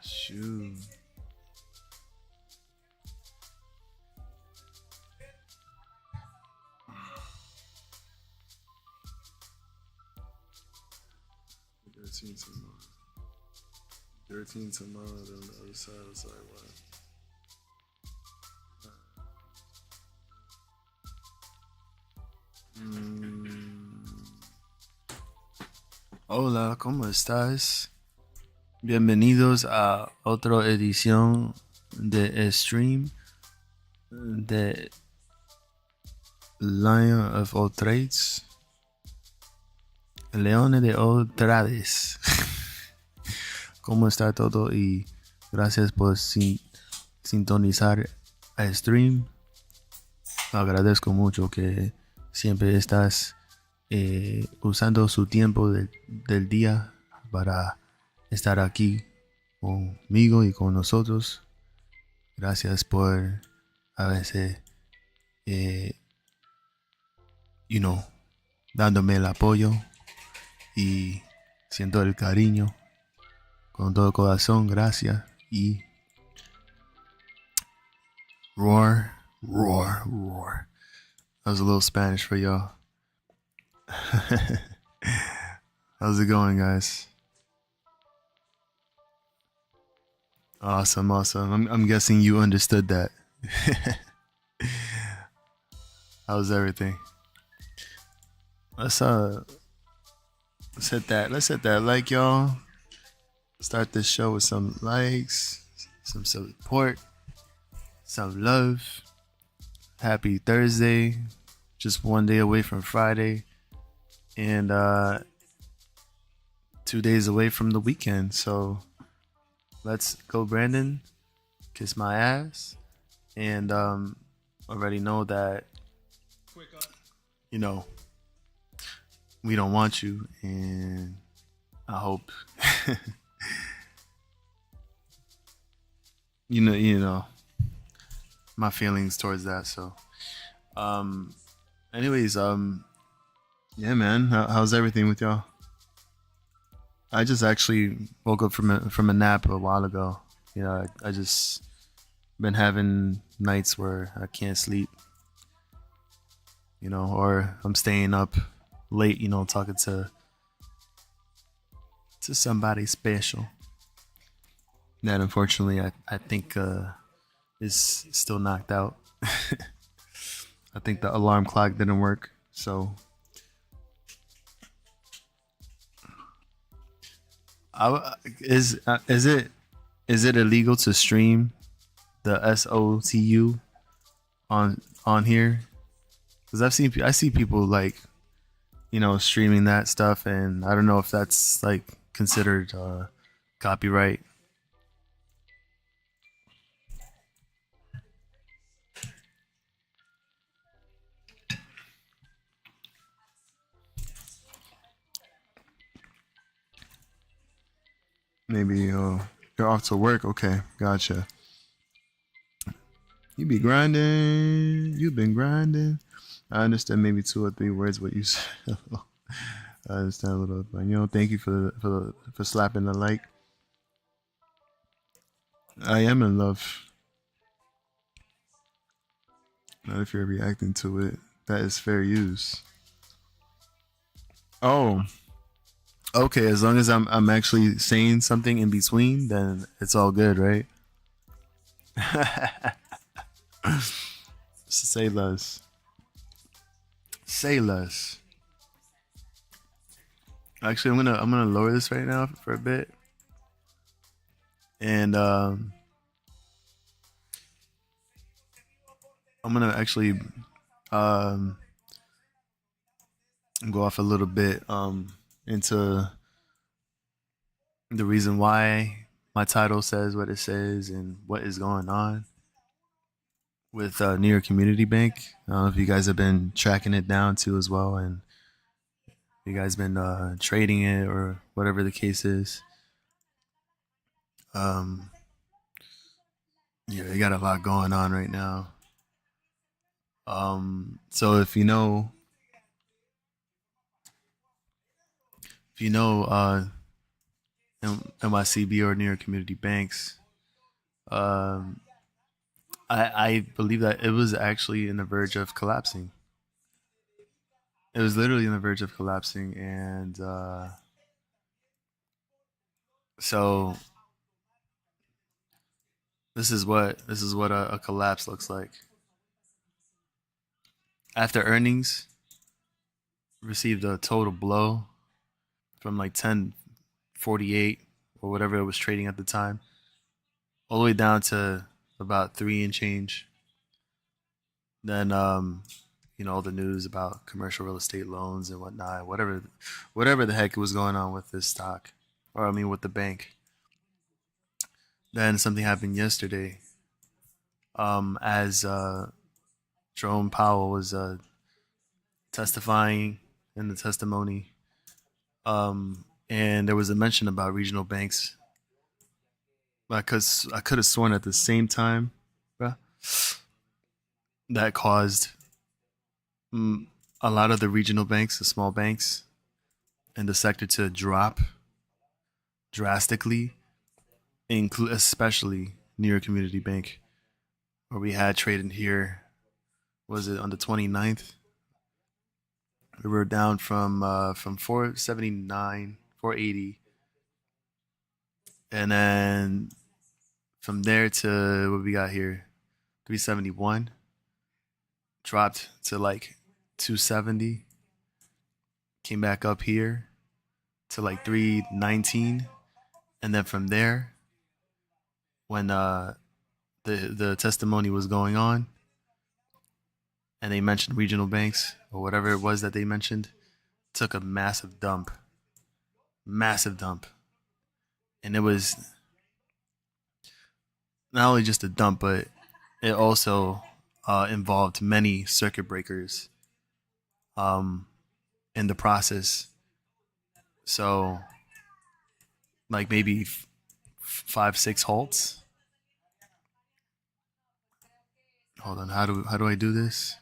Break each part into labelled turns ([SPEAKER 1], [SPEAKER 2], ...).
[SPEAKER 1] Shoot. Thirteen tomorrow. 13 tomorrow. Then the other side. It's like what? Hola, ¿cómo estás? Bienvenidos a otra edición de stream de Lion of All Trades. Leone de All TRADEZ. ¿Cómo está todo? Y gracias por sintonizar el stream. Agradezco mucho que siempre estás usando su tiempo del día para estar aquí conmigo y con nosotros. Gracias por a veces, dándome el apoyo y siento el cariño con todo corazón. Gracias y roar, roar, roar. That was a little Spanish for y'all. How's it going, guys? Awesome. I'm guessing you understood that. How's everything? Let's hit that like, y'all. Start this show with some likes, some support, some love. Happy Thursday. Just one day away from Friday. And 2 days away from the weekend. So let's go, Brandon. Kiss my ass. And already know that, we don't want you. And I hope, you know, my feelings towards that. So, anyways, yeah, man, how's everything with y'all? I just actually woke up from a nap a while ago. I just been having nights where I can't sleep, or I'm staying up late, talking to somebody special that unfortunately I think is still knocked out. I think the alarm clock didn't work, so is it illegal to stream the SOTU on here? Because I see people like streaming that stuff, and I don't know if that's like considered copyright. Maybe you're off to work. Okay, gotcha. You be grinding. You've been grinding. I understand maybe 2 or 3 words what you said. I understand a little, but thank you for slapping the like. I am in love. Not if you're reacting to it. That is fair use. Oh, okay. As long as I'm actually saying something in between, then it's all good, right? Say less. Say less. Actually, I'm gonna lower this right now for a bit, and I'm gonna actually go off a little bit into the reason why my title says what it says and what is going on with New York Community Bank. I don't know if you guys have been tracking it down too as well, and you guys been trading it or whatever the case is. Yeah, they got a lot going on right now. So if you know, NYCB or New York Community Banks. Um, I believe that it was actually in the verge of collapsing. It was literally on the verge of collapsing, and so this is what a collapse looks like. After earnings, received a total blow from like 10.48 or whatever it was trading at the time, all the way down to about 3 and change. Then all the news about commercial real estate loans and whatnot, whatever the heck was going on with this stock, or I mean with the bank. Then something happened yesterday, as Jerome Powell was testifying in the testimony, and there was a mention about regional banks. Because I could have sworn at the same time, bruh, that caused a lot of the regional banks, the small banks, in the sector to drop drastically, especially New York Community Bank, where we had trading here. Was it on the 29th? We were down from 479, 480, and then from there to what we got here, 371, dropped to like 270, came back up here to like 319, and then from there, when the testimony was going on, and they mentioned regional banks or whatever it was that they mentioned, took a massive dump, and it was not only just a dump, but it also involved many circuit breakers in the process. So, like maybe 5-6 halts. Hold on, how do I do this?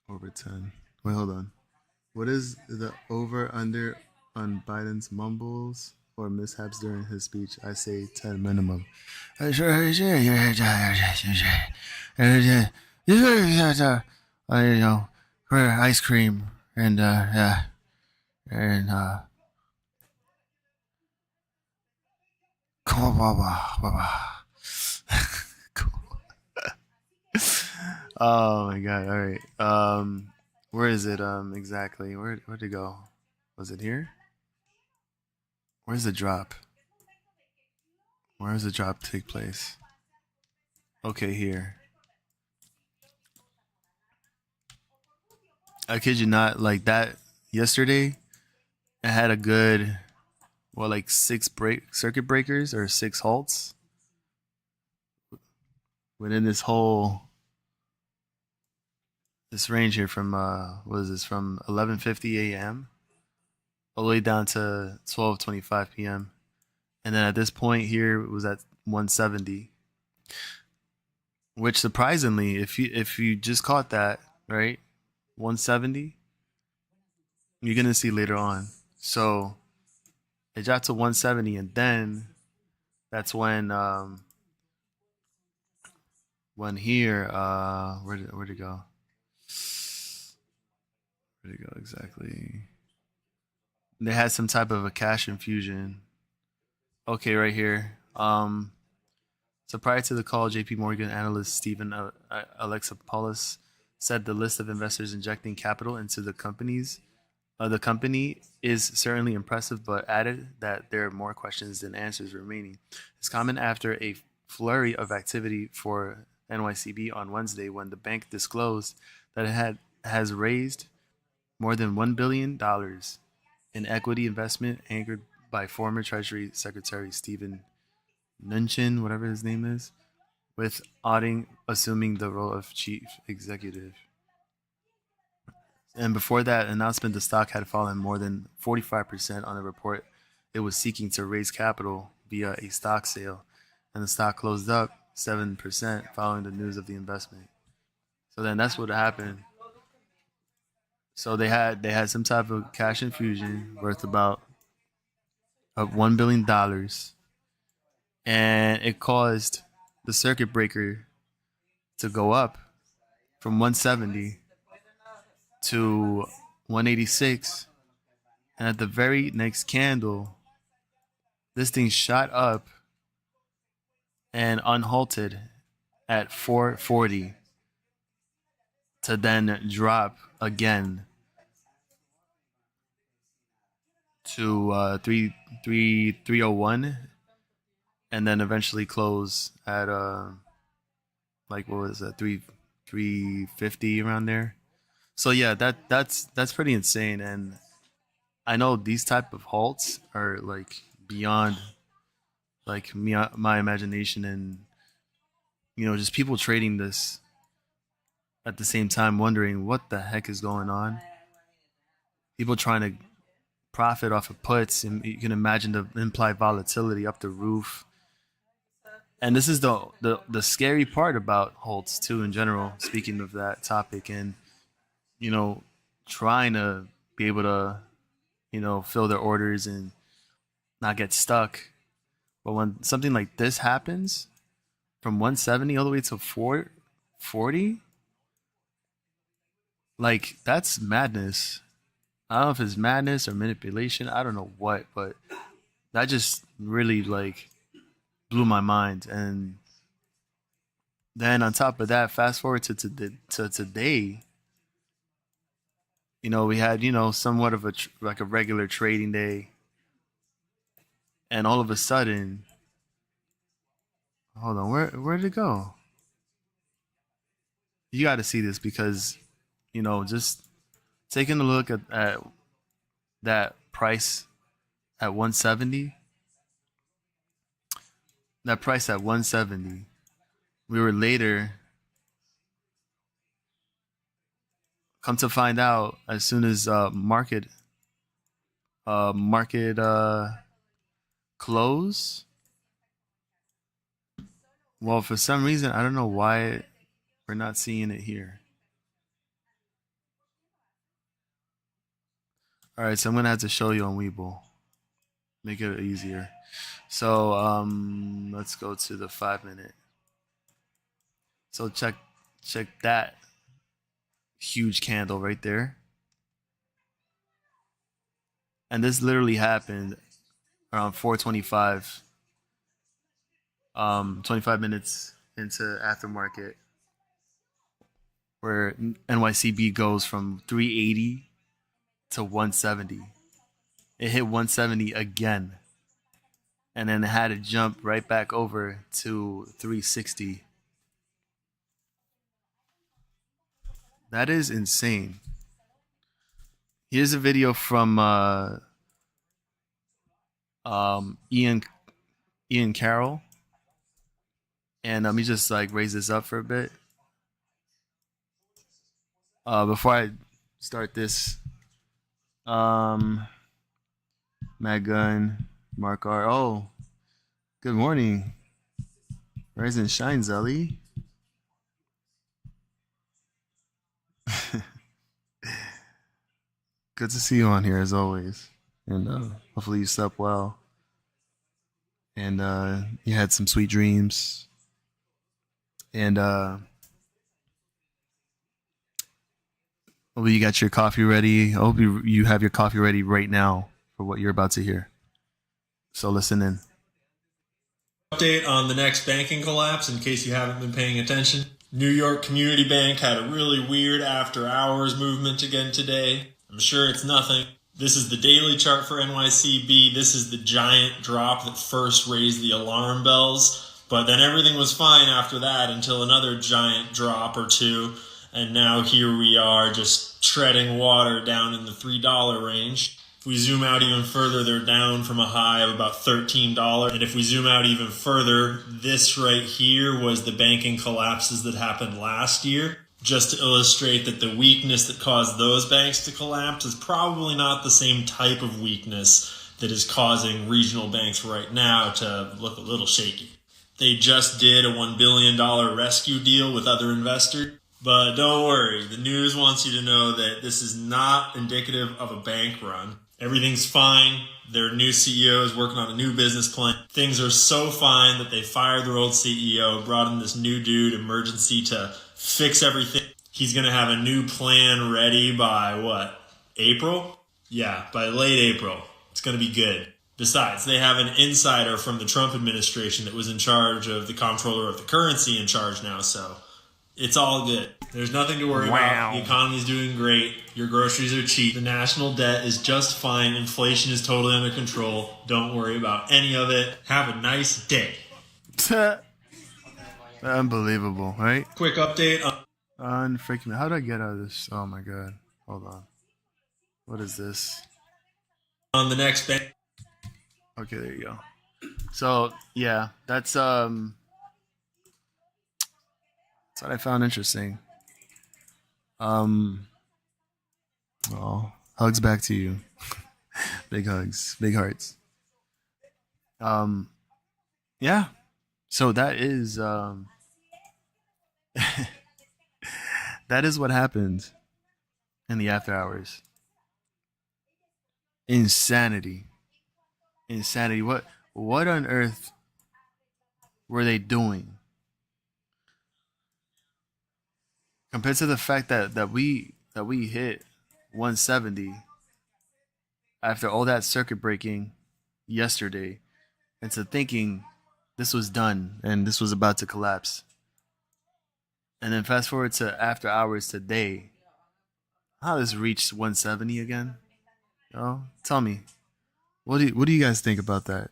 [SPEAKER 1] Over 10. Wait, hold on. What is the over under on Biden's mumbles or mishaps during his speech? I say 10 minimum. For ice cream and yeah, and cool. Oh my god! All right. Where is it? Exactly. Where'd it go? Was it here? Where's the drop? Where does the drop take place? Okay, here. I kid you not. Like that yesterday, it had a good, like 6 circuit breakers or 6 halts within this range here from what is this, from 11:50 a.m. all the way down to 12:25 p.m. And then at this point here, it was at 170, which surprisingly, if you just caught that, right, 170, you're gonna see later on. So it dropped to 170, and then that's when here, where'd it go? Where'd it go exactly? They had some type of a cash infusion. Okay, right here. So prior to the call, J.P. Morgan analyst Stephen Alexopoulos said the list of investors injecting capital into the company is certainly impressive, but added that there are more questions than answers remaining. His comment after a flurry of activity for NYCB on Wednesday, when the bank disclosed that it has raised more than $1 billion in equity investment, anchored by former Treasury Secretary Stephen Mnuchin, whatever his name is, with Otting assuming the role of chief executive. And before that announcement, the stock had fallen more than 45% on the report it was seeking to raise capital via a stock sale, and the stock closed up 7% following the news of the investment. So then that's what happened. So they had some type of cash infusion worth about of $1 billion, and it caused the circuit breaker to go up from 170 to 186, and at the very next candle, this thing shot up and unhalted at 440 to then drop again to 301, and then eventually close at like what was that, 350 around there. So yeah, that's pretty insane. And I know these type of halts are like beyond like my imagination, and just people trading this at the same time wondering what the heck is going on. People trying to profit off of puts, and you can imagine the implied volatility up the roof. And this is the scary part about halts too in general, speaking of that topic, and trying to be able to fill their orders and not get stuck. But when something like this happens, from 170 all the way to 440, like that's madness. I don't know if it's madness or manipulation. I don't know what, but that just really like blew my mind. And then on top of that, fast forward to today, we had somewhat of like a regular trading day, and all of a sudden, hold on, where did it go? You got to see this, because just taking a look at that price at 170, we were later, come to find out, as soon as market close, well, for some reason, I don't know why we're not seeing it here. All right, so I'm gonna have to show you on Webull, make it easier. So let's go to the 5-minute. So check that huge candle right there. And this literally happened around 4:25, 25 minutes into aftermarket, where NYCB goes from 380 to 170. It hit 170 again, and then it had to jump right back over to 360. That is insane. Here's a video from Ian Carroll, and let me just like raise this up for a bit before I start this. Matt Gunn, Mark R. Oh, good morning. Rise and shine, Zelly. Good to see you on here as always, and hopefully you slept well, and you had some sweet dreams, and hopefully you got your coffee ready. I hope you have your coffee ready right now for what you're about to hear. So listen in.
[SPEAKER 2] Update on the next banking collapse, in case you haven't been paying attention. New York Community Bank had a really weird after hours movement again today. I'm sure it's nothing. This is the daily chart for NYCB. This is the giant drop that first raised the alarm bells. But then everything was fine after that until another giant drop or two. And now here we are just treading water down in the $3 range. If we zoom out even further, they're down from a high of about $13. And if we zoom out even further, this right here was the banking collapses that happened last year. Just to illustrate that the weakness that caused those banks to collapse is probably not the same type of weakness that is causing regional banks right now to look a little shaky. They just did a $1 billion rescue deal with other investors. But don't worry, the news wants you to know that this is not indicative of a bank run. Everything's fine. Their new CEO is working on a new business plan. Things are so fine that they fired their old CEO, brought in this new dude, emergency, to fix everything. He's going to have a new plan ready by what? April? Yeah, by late April. It's going to be good. Besides, they have an insider from the Trump administration that was in charge of the comptroller of the currency in charge now, so it's all good. There's nothing to worry about. The economy's doing great. Your groceries are cheap. The national debt is just fine. Inflation is totally under control. Don't worry about any of it. Have a nice day.
[SPEAKER 1] Unbelievable, right?
[SPEAKER 2] Quick update on
[SPEAKER 1] Unfreaking. How do I get out of this? Oh my god. Hold on. What is this?
[SPEAKER 2] the next bank.
[SPEAKER 1] Okay, there you go. So yeah, that's what I found interesting. Oh, hugs back to you. Big hugs, big hearts. Yeah. So that is that is what happened in the after hours. Insanity. Insanity. What on earth were they doing? Compared to the fact that we hit 170 after all that circuit breaking yesterday, into thinking this was done and this was about to collapse. And then fast forward to after hours today. How this reached 170 again? Oh, tell me, what do you guys think about that?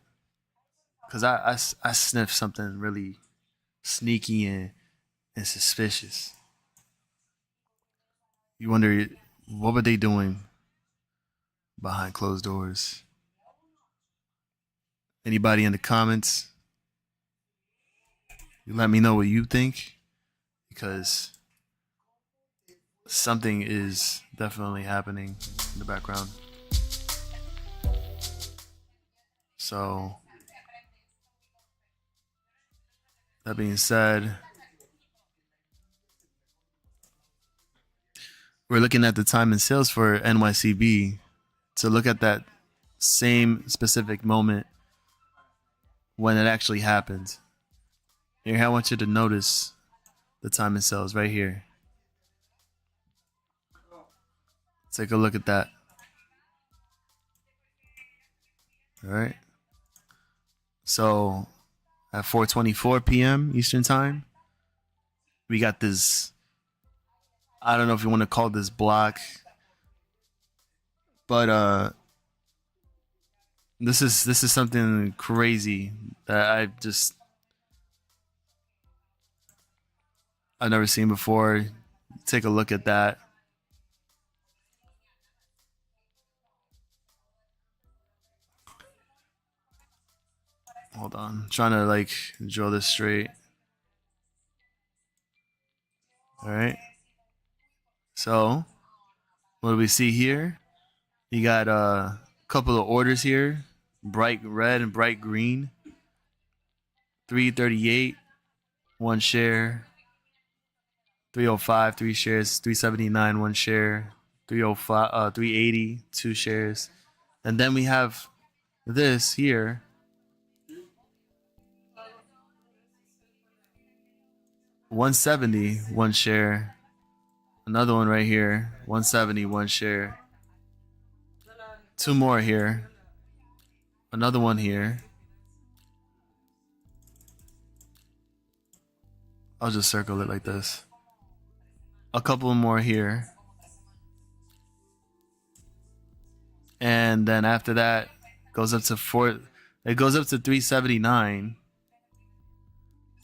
[SPEAKER 1] Because I sniffed something really sneaky and suspicious. You wonder what were they doing behind closed doors? Anybody in the comments? You let me know what you think, because something is definitely happening in the background. So that being said, we're looking at the time and sales for NYCB to look at that same specific moment when it actually happened. Here, I want you to notice the time and sales right here. Take a look at that. All right. So at 4:24 p.m. Eastern Time, we got this. I don't know if you want to call this block, but this is something crazy that I've never seen before. Take a look at that. Hold on, I'm trying to like draw this straight. All right. So what do we see here? You got a couple of orders here, bright red and bright green. 338, one share. 305, three shares. 379, one share. 305, 380, two shares. And then we have this here. $170, one share. Another one right here. $170, one share. Two more here. Another one here. I'll just circle it like this. A couple more here. And then after that, goes up to it goes up to 379.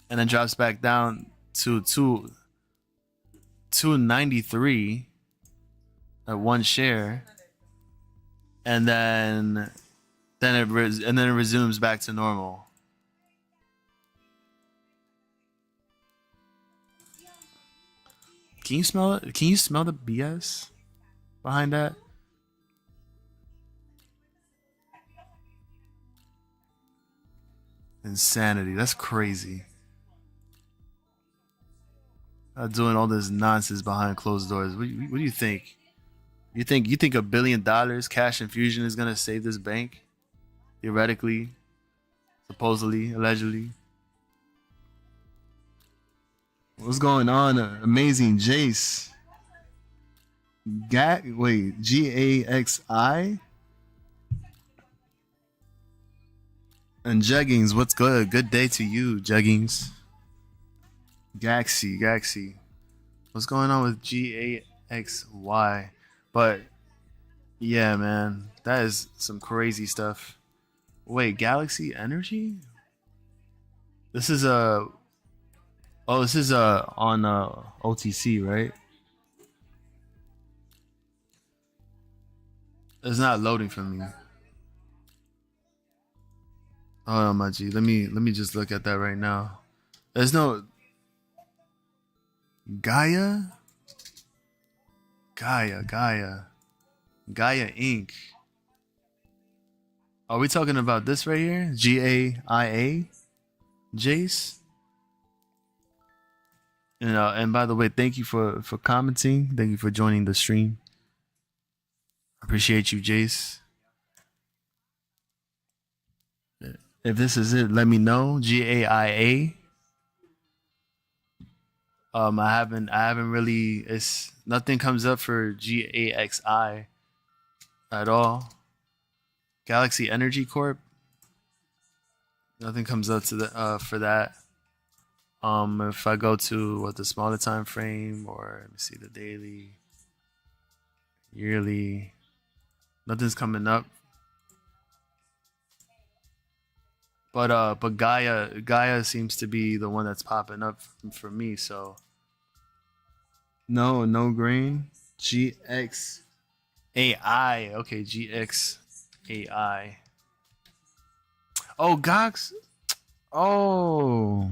[SPEAKER 1] And then drops back down to 293 at one share. And then it resumes back to normal. Can you smell it? Can you smell the BS behind that? Insanity. That's crazy. Doing all this nonsense behind closed doors. What do you think? You think $1 billion cash infusion is gonna save this bank? Theoretically, supposedly, allegedly. What's going on? Amazing Jace. GAXI and Jeggings. What's good? Good day to you, Jeggings. Gaxi. What's going on with GAXY? But yeah, man, that is some crazy stuff. Wait, Galaxy Energy? This is a this is on OTC, right? It's not loading for me. Hold on, my G. Let me just look at that right now. There's no Gaia Inc. Are we talking about this right here? GAIA? Jace? And by the way, thank you for commenting. Thank you for joining the stream. Appreciate you, Jace. If this is it, let me know. GAIA. I haven't really. It's nothing comes up for GAXI at all. Galaxy Energy Corp. Nothing comes up to the for that. If I go to the smaller time frame, or let me see the daily, yearly, nothing's coming up. But Gaia seems to be the one that's popping up for me. So no grain. GXAI. Okay, GXAI. Oh, Gox. Oh.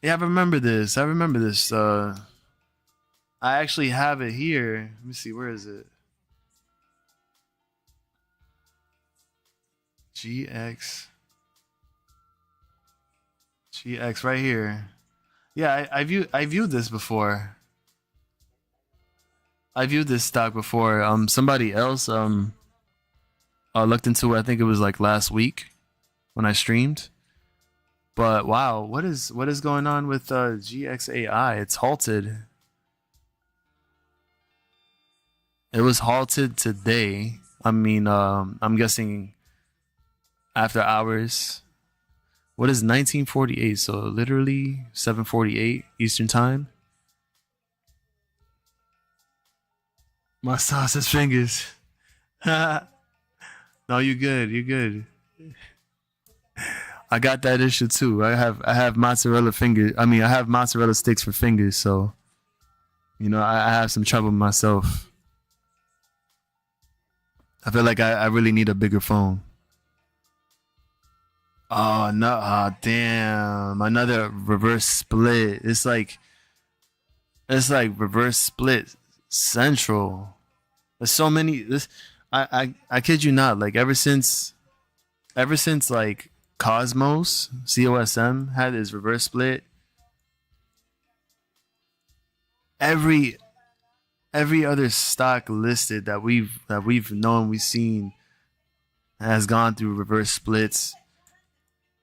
[SPEAKER 1] Yeah, I remember this. I actually have it here. Let me see. Where is it? GX right here. Yeah, I viewed this before. I viewed this stock before. Somebody else looked into it. I think it was like last week when I streamed. But wow, what is going on with GXAI? It's halted. It was halted today. I mean, I'm guessing after hours. What is 1948? So literally 7:48 Eastern time. My sausage fingers. No, you good. You good. I got that issue too. I have mozzarella fingers. I mean, I have mozzarella sticks for fingers. So, I have some trouble myself. I feel like I really need a bigger phone. Oh no! Oh, damn! Another reverse split. It's like reverse split central. There's so many. I kid you not. Like ever since like Cosmos COSM had his reverse split, every other stock listed that we've seen has gone through reverse splits,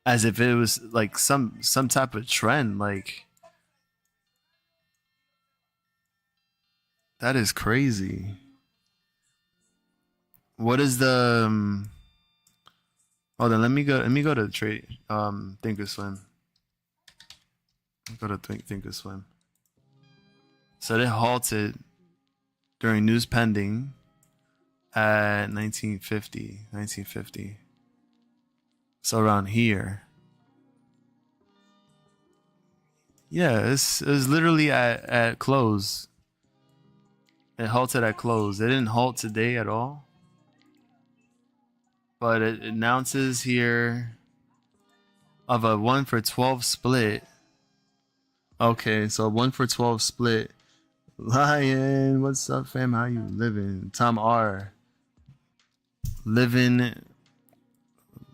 [SPEAKER 1] as if it was like some type of trend. Like, that is crazy. What is the hold on, let me go to trade Thinkorswim. Go to Thinkorswim. So they halted during news pending at 1950. So around here. Yeah, it was literally at close. It halted at close. It didn't halt today at all. But it announces here of a 1-for-12 split. Okay, so 1-for-12 split. Lion, what's up, fam? How you living? Tom R. Living,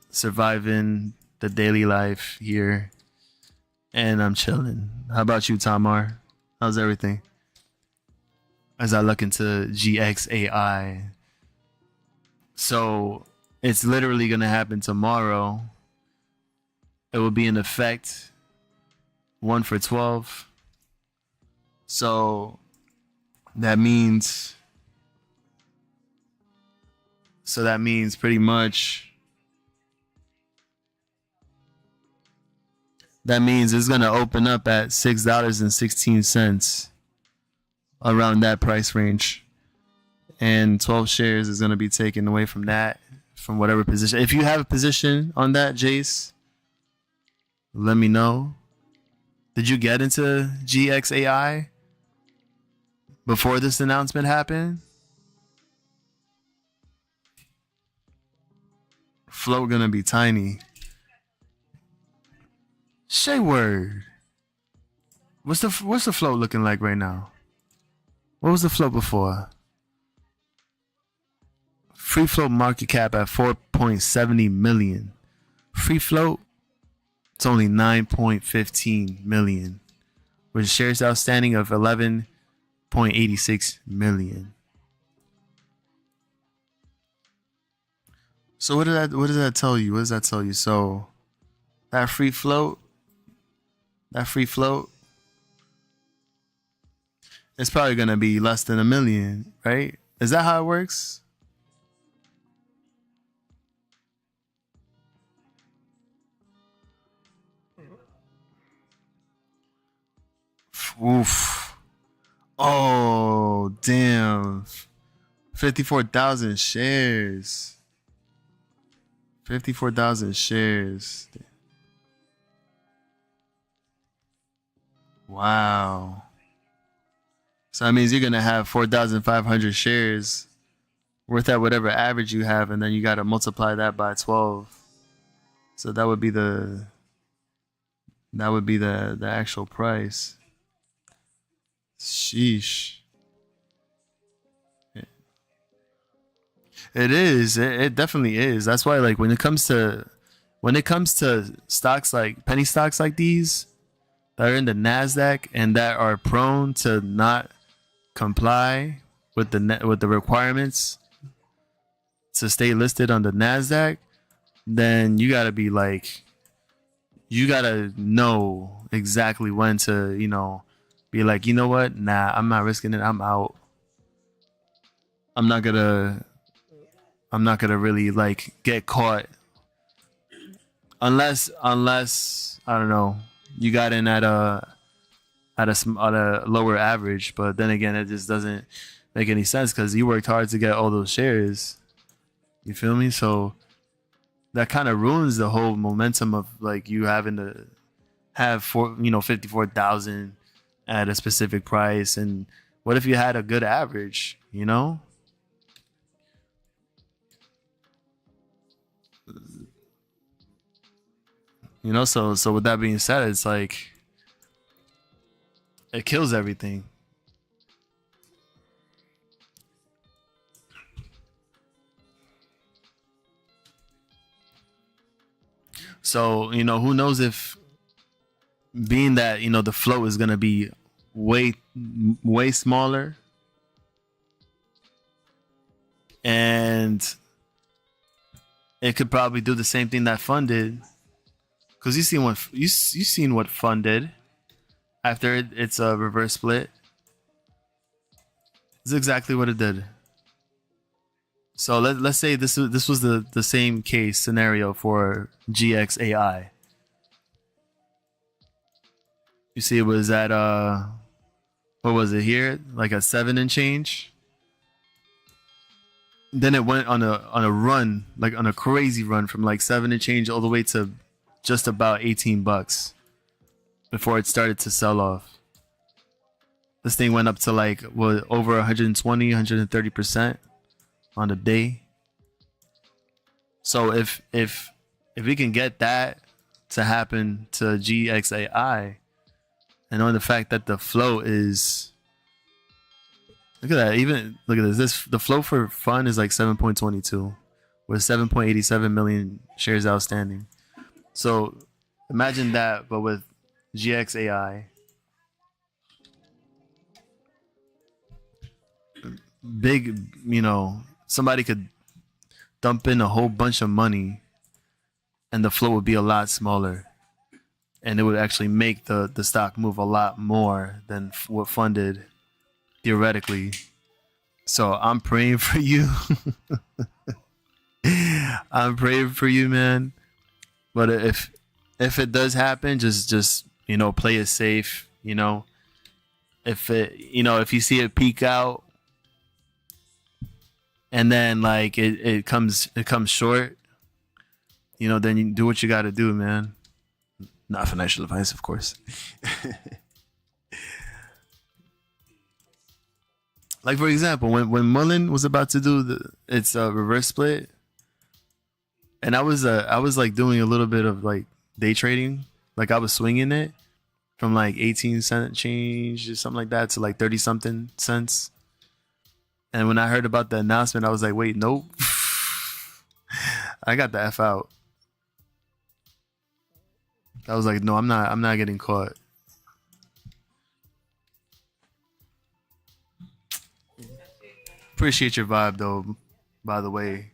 [SPEAKER 1] surviving the daily life here. And I'm chilling. How about you, Tom R? How's everything? as I look into GXAI. So it's literally going to happen tomorrow. It will be in effect 1 for 12. So that means pretty much that means it's going to open up at $6.16 around that price range. And 12 shares is going to be taken away from that, from whatever position. If you have a position on that, Jace, let me know. Did you get into GXAI before this announcement happened? Float going to be tiny. Say word. What's the float looking like right now? What was the float before? Free float market cap at 4.70 million. Free float, it's only 9.15 million. With shares outstanding of 11.86 million. So what does that tell you? What does that tell you? So that free float, it's probably gonna be less than 1 million, right? Is that how it works? Oof. Oh, damn. 54,000 shares. 54,000 shares. Wow. So that means you're going to have 4,500 shares worth at whatever average you have, and then you got to multiply that by 12. So that would be the actual price. Sheesh. It is. It definitely is. That's why, like, when it comes to stocks like penny stocks like these that are in the NASDAQ and that are prone to not comply with the requirements to stay listed on the NASDAQ, then you gotta know exactly when to, be like, you know what? Nah, I'm not risking it. I'm out. I'm not gonna really like get caught unless I don't know, you got in at a lower average. But then again, it just doesn't make any sense because you worked hard to get all those shares. You feel me? So that kind of ruins the whole momentum of like you having to have 54,000 at a specific price. And what if you had a good average? So with that being said, it's like it kills everything. So, who knows if being that, the flow is going to be way smaller, and it could probably do the same thing that Fund did. Because you seen what Fund did after it's a reverse split. It's exactly what it did. So let's say this was the same case scenario for GXAI. You see, it was at what was it here? Like a 7 and change. Then it went on a run, like on a crazy run from like 7 and change all the way to just about $18 before it started to sell off. This thing went up to like over 120, 130% on the day. So if we can get that to happen to GXAI, and knowing the fact that the flow is, look at that, even look at this, the flow for Fund is like 7.22 with 7.87 million shares outstanding. So imagine that, but with GXAI. big, somebody could dump in a whole bunch of money and the flow would be a lot smaller. And it would actually make the stock move a lot more than what funded theoretically. So I'm praying for you. I'm praying for you, man. But if it does happen, just play it safe. If you see it peak out and then like it comes short, then you do what you got to do, man. Not financial advice, of course. Like for example, when Mullen was about to do its reverse split, and I was like doing a little bit of like day trading, like I was swinging it from like 18 cent change or something like that to like 30 something cents. And when I heard about the announcement, I was like, wait, nope. I got the F out. I was like, no, I'm not getting caught. Appreciate your vibe though, by the way.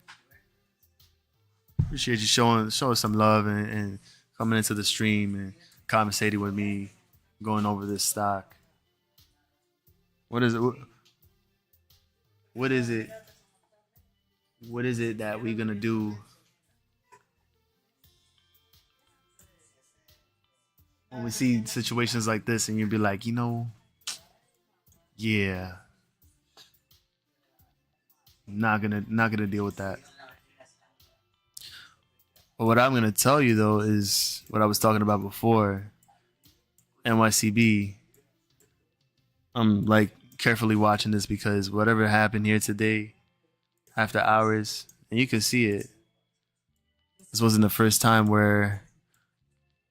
[SPEAKER 1] Appreciate you showing some love and coming into the stream and conversating with me, going over this stock. What is it? What is it? What is it that we're gonna do when we see situations like this and you'd be like, yeah, not gonna deal with that. But what I'm gonna tell you though is what I was talking about before. NYCB. I'm like carefully watching this because whatever happened here today, after hours, and you can see it. This wasn't the first time where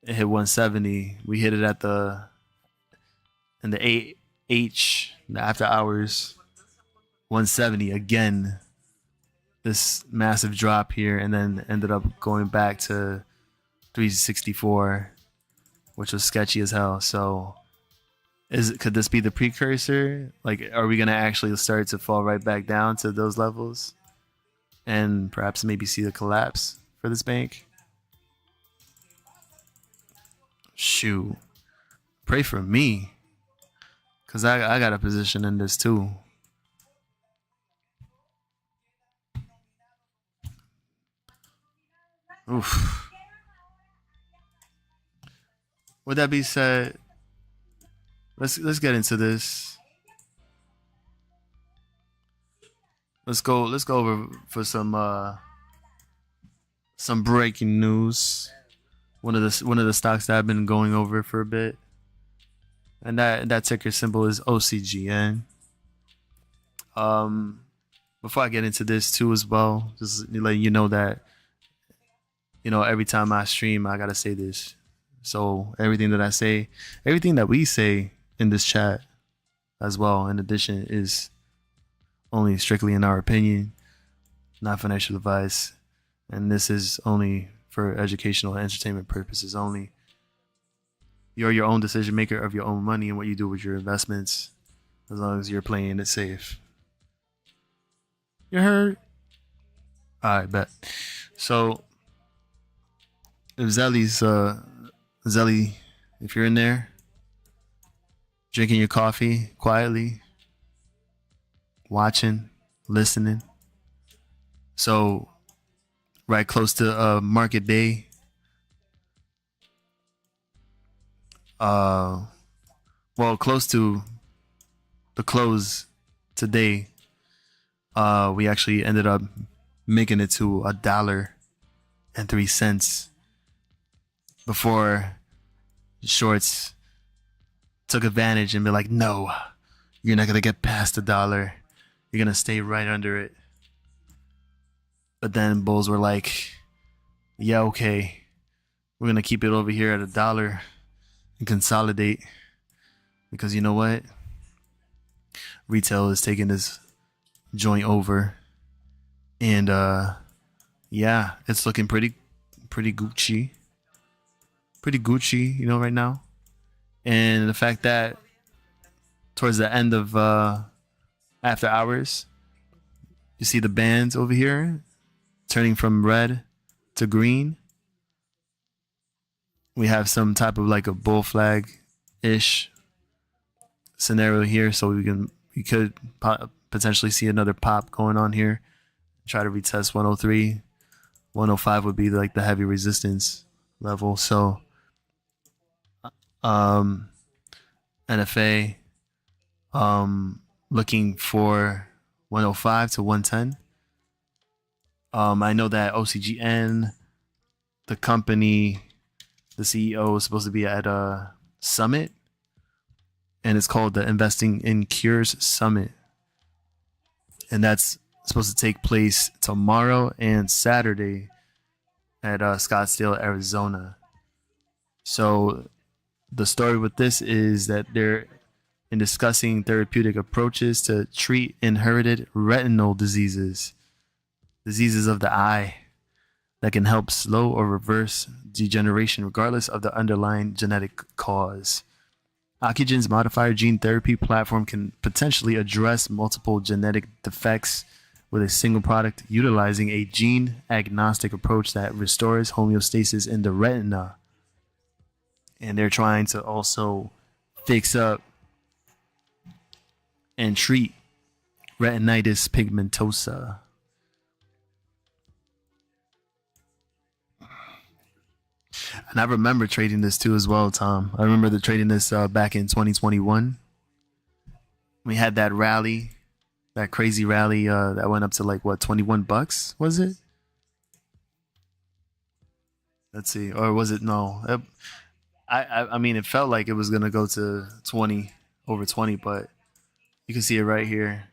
[SPEAKER 1] it hit 170. We hit it in the the after hours, 170 again. This massive drop here, and then ended up going back to 364, which was sketchy as hell. So, could this be the precursor? Like, are we gonna actually start to fall right back down to those levels, and perhaps maybe see the collapse for this bank? Shoot, pray for me, cause I got a position in this too. Oof. With that being said, let's get into this. Let's go over for some breaking news. One of the stocks that I've been going over for a bit, and that ticker symbol is OCGN. Before I get into this too as well, just letting you know that every time I stream, I gotta say this. So everything that I say, everything that we say in this chat as well, in addition, is only strictly in our opinion, not financial advice. And this is only for educational and entertainment purposes only. You're your own decision maker of your own money and what you do with your investments, as long as you're playing it safe. You heard? Alright, bet. So if Zelly, if you're in there, drinking your coffee quietly, watching, listening. So, right close to market day, close to the close today, we actually ended up making it to $1.03 before shorts took advantage and be like, no, you're not gonna get past $1. You're gonna stay right under it. But then bulls were like, yeah, okay, we're gonna keep it over here at $1 and consolidate, because you know what, retail is taking this joint over, and yeah, it's looking pretty Gucci right now. And the fact that towards the end of after hours, You see the bands over here turning from red to green. We have some type of like a bull flag ish scenario here, so we could potentially see another pop going on here. Try to retest 103. 105 would be like the heavy resistance level. So um NFA looking for 105 to 110. I know that OCGN, the company, the CEO is supposed to be at a summit, and it's called the Investing in Cures Summit. And that's supposed to take place tomorrow and Saturday at Scottsdale, Arizona. So the story with this is that they're in discussing therapeutic approaches to treat inherited retinal diseases of the eye that can help slow or reverse degeneration regardless of the underlying genetic cause. Ocugen's modifier gene therapy platform can potentially address multiple genetic defects with a single product, utilizing a gene agnostic approach that restores homeostasis in the retina. And they're trying to also fix up and treat retinitis pigmentosa. And I remember trading this too as well, Tom. I remember trading this back in 2021. We had that rally, that crazy rally that went up to like what, $21 was it? Let's see, or was it no? I mean, it felt like it was gonna go to 20, over 20, but you can see it right here.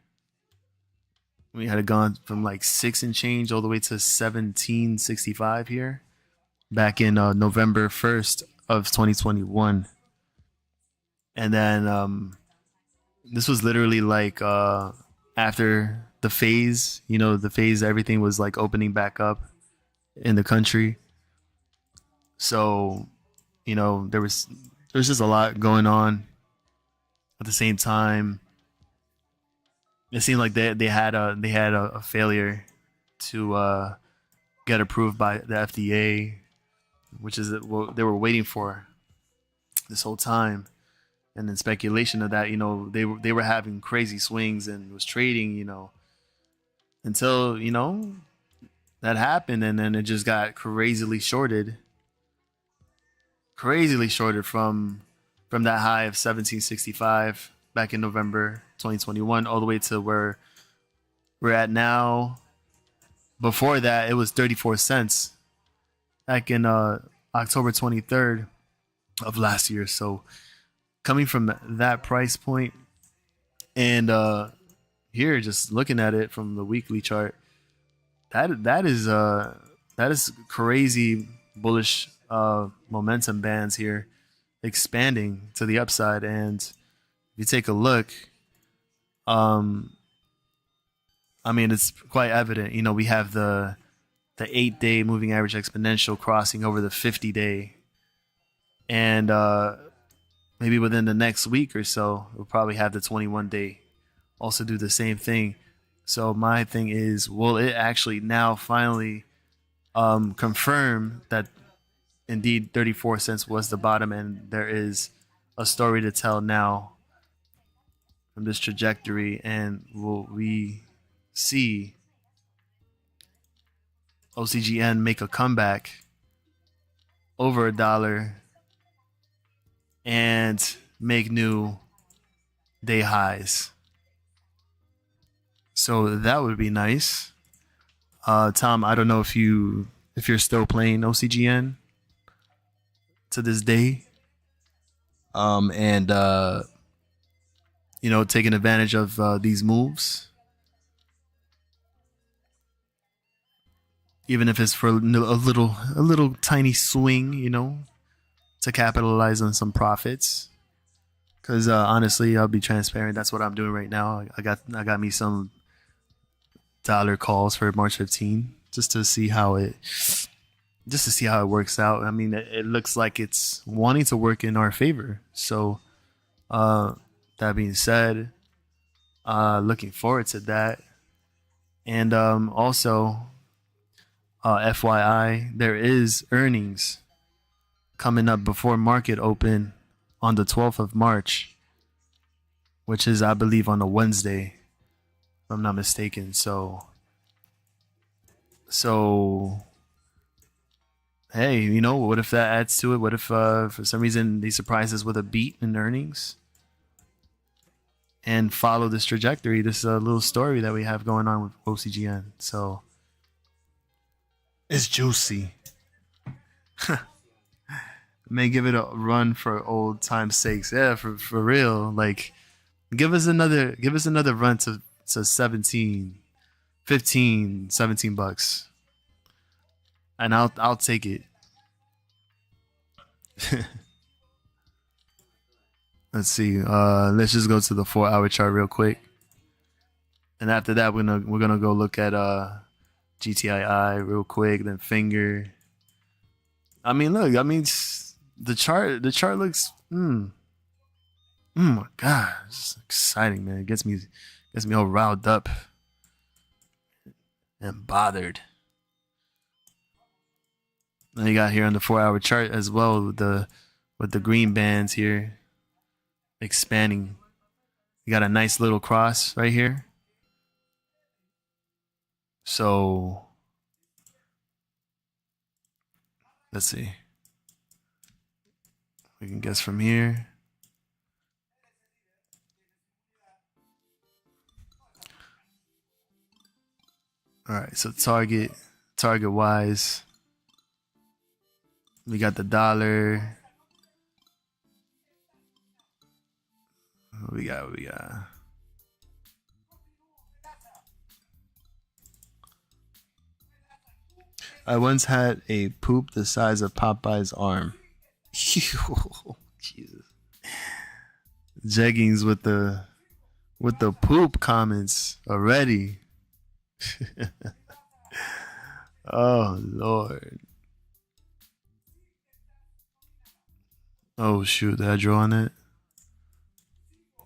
[SPEAKER 1] We had it gone from like 6 and change all the way to 1765 here, back in November 1st of 2021. And then this was literally like after the phase, the phase, everything was like opening back up in the country. So, there's just a lot going on at the same time. It seemed like they had a failure to get approved by the FDA, which is what they were waiting for this whole time. And then speculation of that, they were having crazy swings and was trading, until that happened, and then it just got crazily shorted from that high of 1765 back in November 2021 all the way to where we're at now. Before that, it was 34 cents back in October 23rd of last year. So coming from that price point, and here just looking at it from the weekly chart, that is crazy bullish momentum bands here expanding to the upside. And if you take a look, it's quite evident. We have the 8-day moving average exponential crossing over the 50-day, and maybe within the next week or so, we'll probably have the 21-day also do the same thing. So my thing is, will it actually now finally confirm that indeed 34 cents was the bottom, and there is a story to tell now from this trajectory? And will we see OCGN make a comeback over $1 and make new day highs? So that would be nice. Tom, I don't know if you're still playing OCGN to this day, and taking advantage of these moves, even if it's for a little tiny swing, to capitalize on some profits. Because honestly, I'll be transparent. That's what I'm doing right now. I got me some dollar calls for March 15, just to see how it works out. I mean, it looks like it's wanting to work in our favor. So that being said, looking forward to that. And also, FYI, there is earnings coming up before market open on the 12th of March, which is, I believe, on a Wednesday, if I'm not mistaken. So hey, what if that adds to it? What if for some reason they surprise us with a beat in earnings and follow this trajectory, this little story that we have going on with OCGN? So it's juicy. May give it a run for old time's sakes. Yeah, for real. Like, give us another run to 17, 15, 17 bucks. And I'll take it. Let's see. Let's just go to the 4-hour chart real quick. And after that, we're gonna go look at GTII real quick, then finger. I mean, look. I mean, the chart looks. My God, it's exciting, man. It gets me all riled up and bothered. Then you got here on the 4-hour chart as well with the green bands here expanding. You got a nice little cross right here. So let's see. We can guess from here. All right, so target wise, we got the dollar. What we got. I once had a poop the size of Popeye's arm. Jesus. Jeggings with the poop comments already. Oh Lord. Oh shoot, did I draw on it?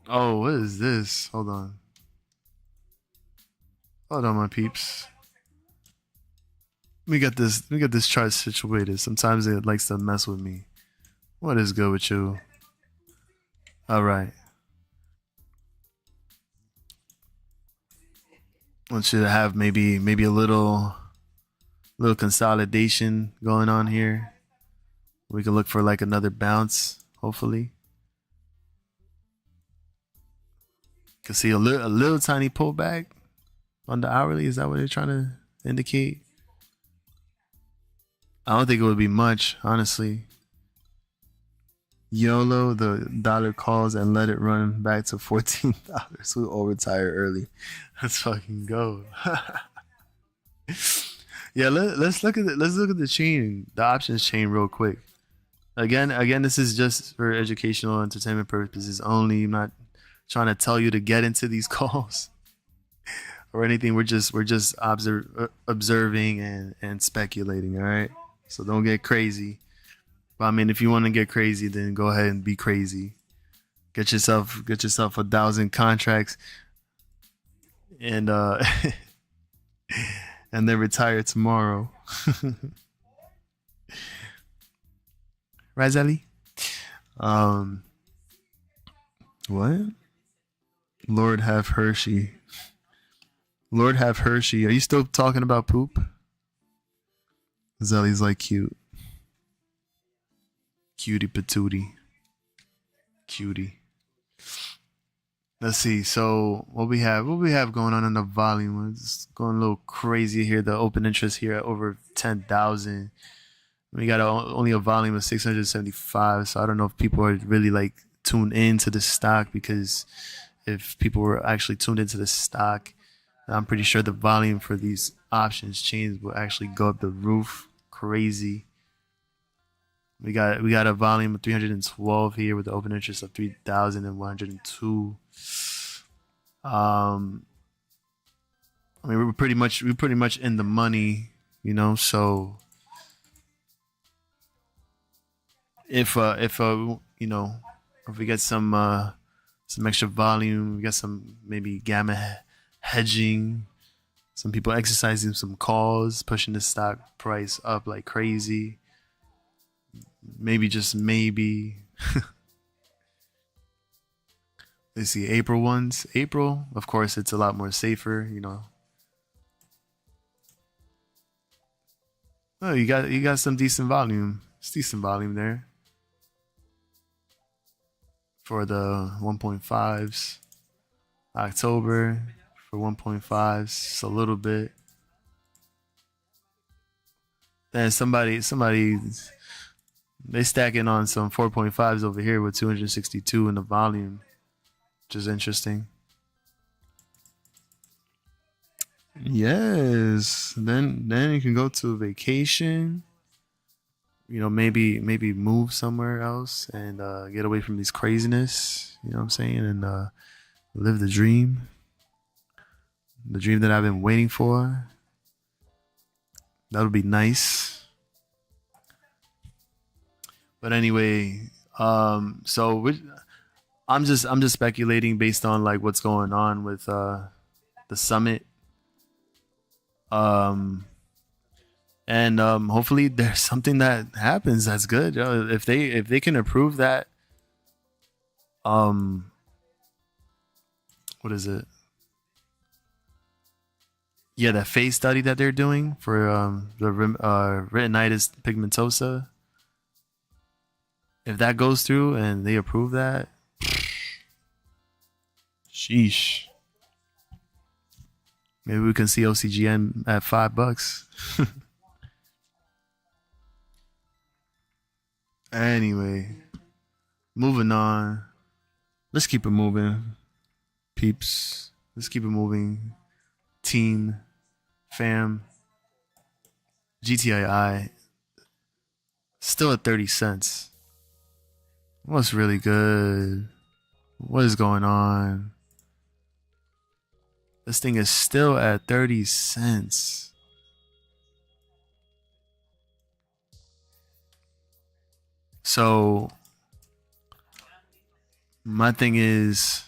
[SPEAKER 1] Oh, what is this? Hold on, my peeps. We got this chart situated. Sometimes it likes to mess with me. What is good with you? All right. I want you to have maybe a little consolidation going on here. We can look for like another bounce, hopefully. Can see a little tiny pullback on the hourly. Is that what they're trying to indicate? I don't think it would be much, honestly. YOLO, the dollar calls and let it run back to $14. We all retire early. Let's fucking go. Yeah, let's look at the chain, the options chain, real quick. Again, this is just for educational entertainment purposes only. I'm not trying to tell you to get into these calls or anything. We're just observing and speculating. All right, so don't get crazy. But I mean, if you want to get crazy, then go ahead and be crazy. Get yourself 1,000 contracts and and then retire tomorrow. Razali? What? Lord have Hershey. Lord have Hershey. Are you still talking about poop? Zelly's like cute. Cutie patootie. Cutie. Let's see. So what we have going on in the volume? It's going a little crazy here. The open interest here at over 10,000. We got only a volume of 675. So I don't know if people are really like tuned into the stock, because if people were actually tuned into the stock, I'm pretty sure the volume for these options chains will actually go up the roof. Crazy. We got a volume of 312 here with the open interest of 3,102. I mean, we're pretty much in the money, so if we get some extra volume, we got some maybe gamma hedging, Some people exercising some calls, pushing the stock price up like crazy. Maybe just maybe. Let's see, April ones. April, of course, it's a lot more safer, you know. Oh, you got some decent volume. It's decent volume there for the 1.5s. October for 1.5s, it's a little bit. Then somebody they stacking on some 4.5s over here with 262 in the volume, which is interesting. Yes. Then you can go to a vacation. You know, maybe move somewhere else and get away from this craziness. You know what I'm saying? And live the dream. The dream that I've been waiting for. That would be nice. But anyway, so I'm just speculating based on like what's going on with the summit. And hopefully there's something that happens that's good. If they can approve that, what is it? Yeah, that phase study that they're doing for the retinitis pigmentosa. If that goes through and they approve that, sheesh. Maybe we can see OCGN at $5. Anyway, moving on. Let's keep it moving, peeps. Let's keep it moving. Team, fam. GTII still at 30 cents. What's really good? What is going on? This thing is still at 30 cents. So my thing is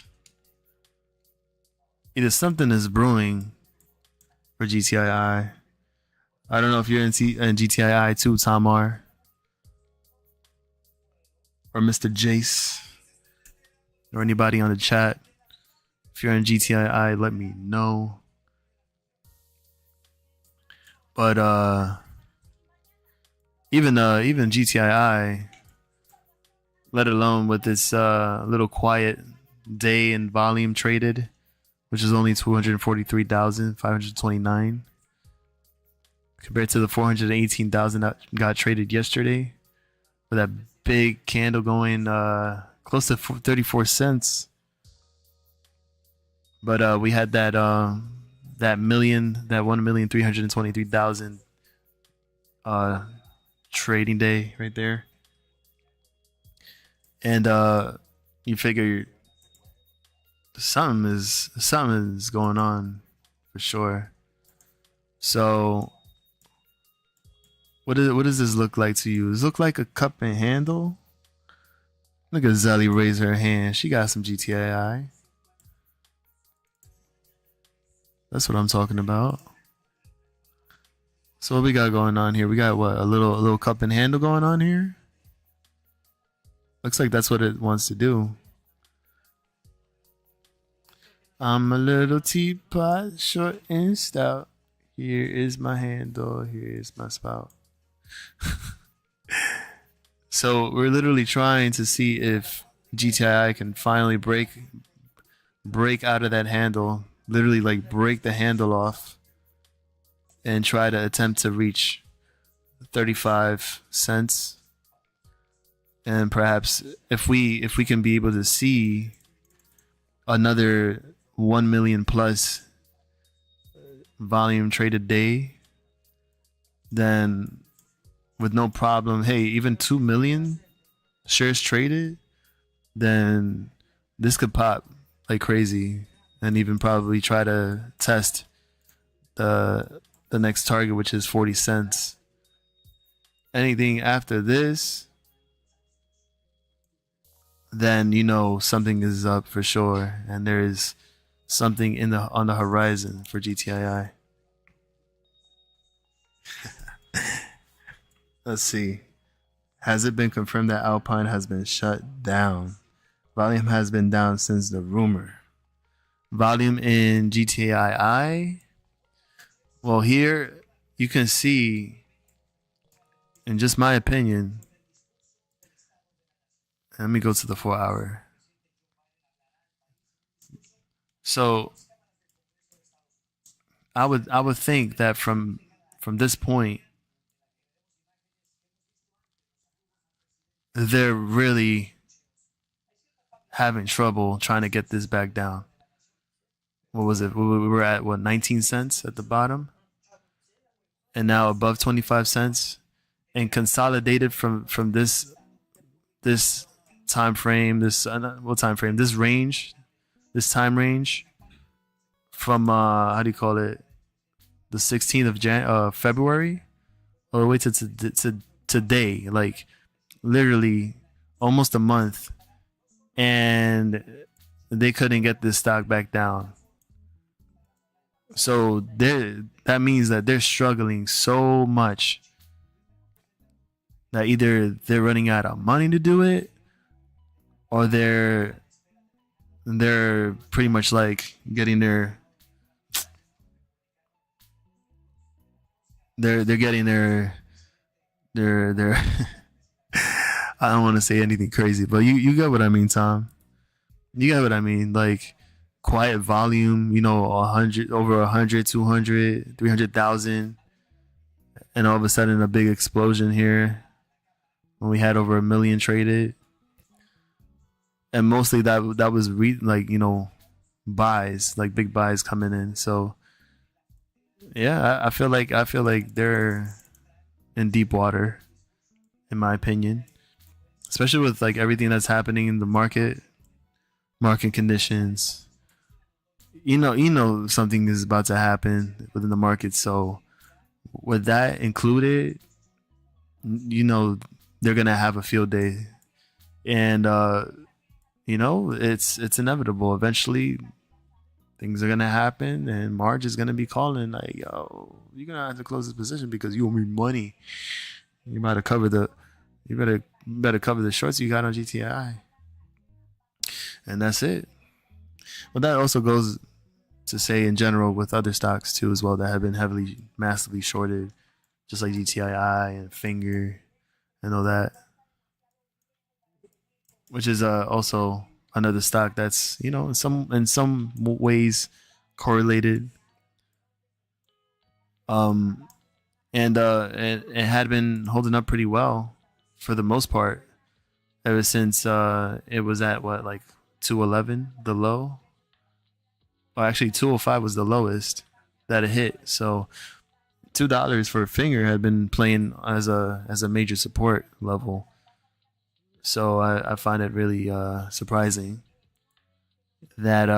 [SPEAKER 1] either something is brewing for GTII. I don't know if you're in GTII too, Tamar. Or Mr. Jace. Or anybody on the chat. If you're in GTII, let me know. But even GTII, let alone with this little quiet day in volume traded, which is only 243,529 compared to the 418,000 that got traded yesterday, with that big candle going close to 34 cents. But we had that 1,323,000 trading day right there. And you figure something is going on for sure. So what does this look like to you? Does it look like a cup and handle? Look at Zelly raise her hand. She got some GTII. That's what I'm talking about. So what we got going on here? We got what, a little cup and handle going on here? Looks like that's what it wants to do. I'm a little teapot, short and stout. Here is my handle. Here is my spout. So we're literally trying to see if GTII can finally break out of that handle. Literally like break the handle off and try to attempt to reach 35 cents. And perhaps if we can be able to see another 1 million plus volume traded day, then with no problem, hey, even 2 million shares traded, then this could pop like crazy and even probably try to test the next target, which is 40 cents. Anything after this, then you know something is up for sure, and there is something on the horizon for GTII. Let's see. Has it been confirmed that Alpine has been shut down? Volume has been down since the rumor. Volume in GTII. Well, here you can see, in just my opinion, let me go to the 4 hour. So I would think that from this point, they're really having trouble trying to get this back down. What was it? We were at what, 19 cents at the bottom, and now above 25 cents, and consolidated from this time frame, this what time frame? This range, this time range from how do you call it? The 16th of February all the way to today, like literally almost a month, and they couldn't get this stock back down. So that means that they're struggling so much that either they're running out of money to do it, or they're pretty much like getting they're getting their I don't want to say anything crazy, but you get what I mean, Tom. You get what I mean. Like quiet volume, 100, over 100, 200, 300,000, and all of a sudden a big explosion here when we had over 1 million traded, and mostly that was buys, like big buys coming in. So yeah, I feel like they're in deep water, in my opinion, especially with like everything that's happening in the market conditions. Something is about to happen within the market. So with that included, they're gonna have a field day, and it's inevitable. Eventually, things are gonna happen, and Marge is gonna be calling like, "Yo, you're gonna have to close this position because you owe me money. You better cover the shorts you got on GTI." And that's it. But that also goes to say in general with other stocks too as well that have been massively shorted, just like GTII and Finger and all that, which is also another stock that's in some ways correlated. And it had been holding up pretty well for the most part ever since it was at what, like 211, the low. Or actually 205 was the lowest that it hit. So $2 for a Finger had been playing as a major support level. So I find it really surprising that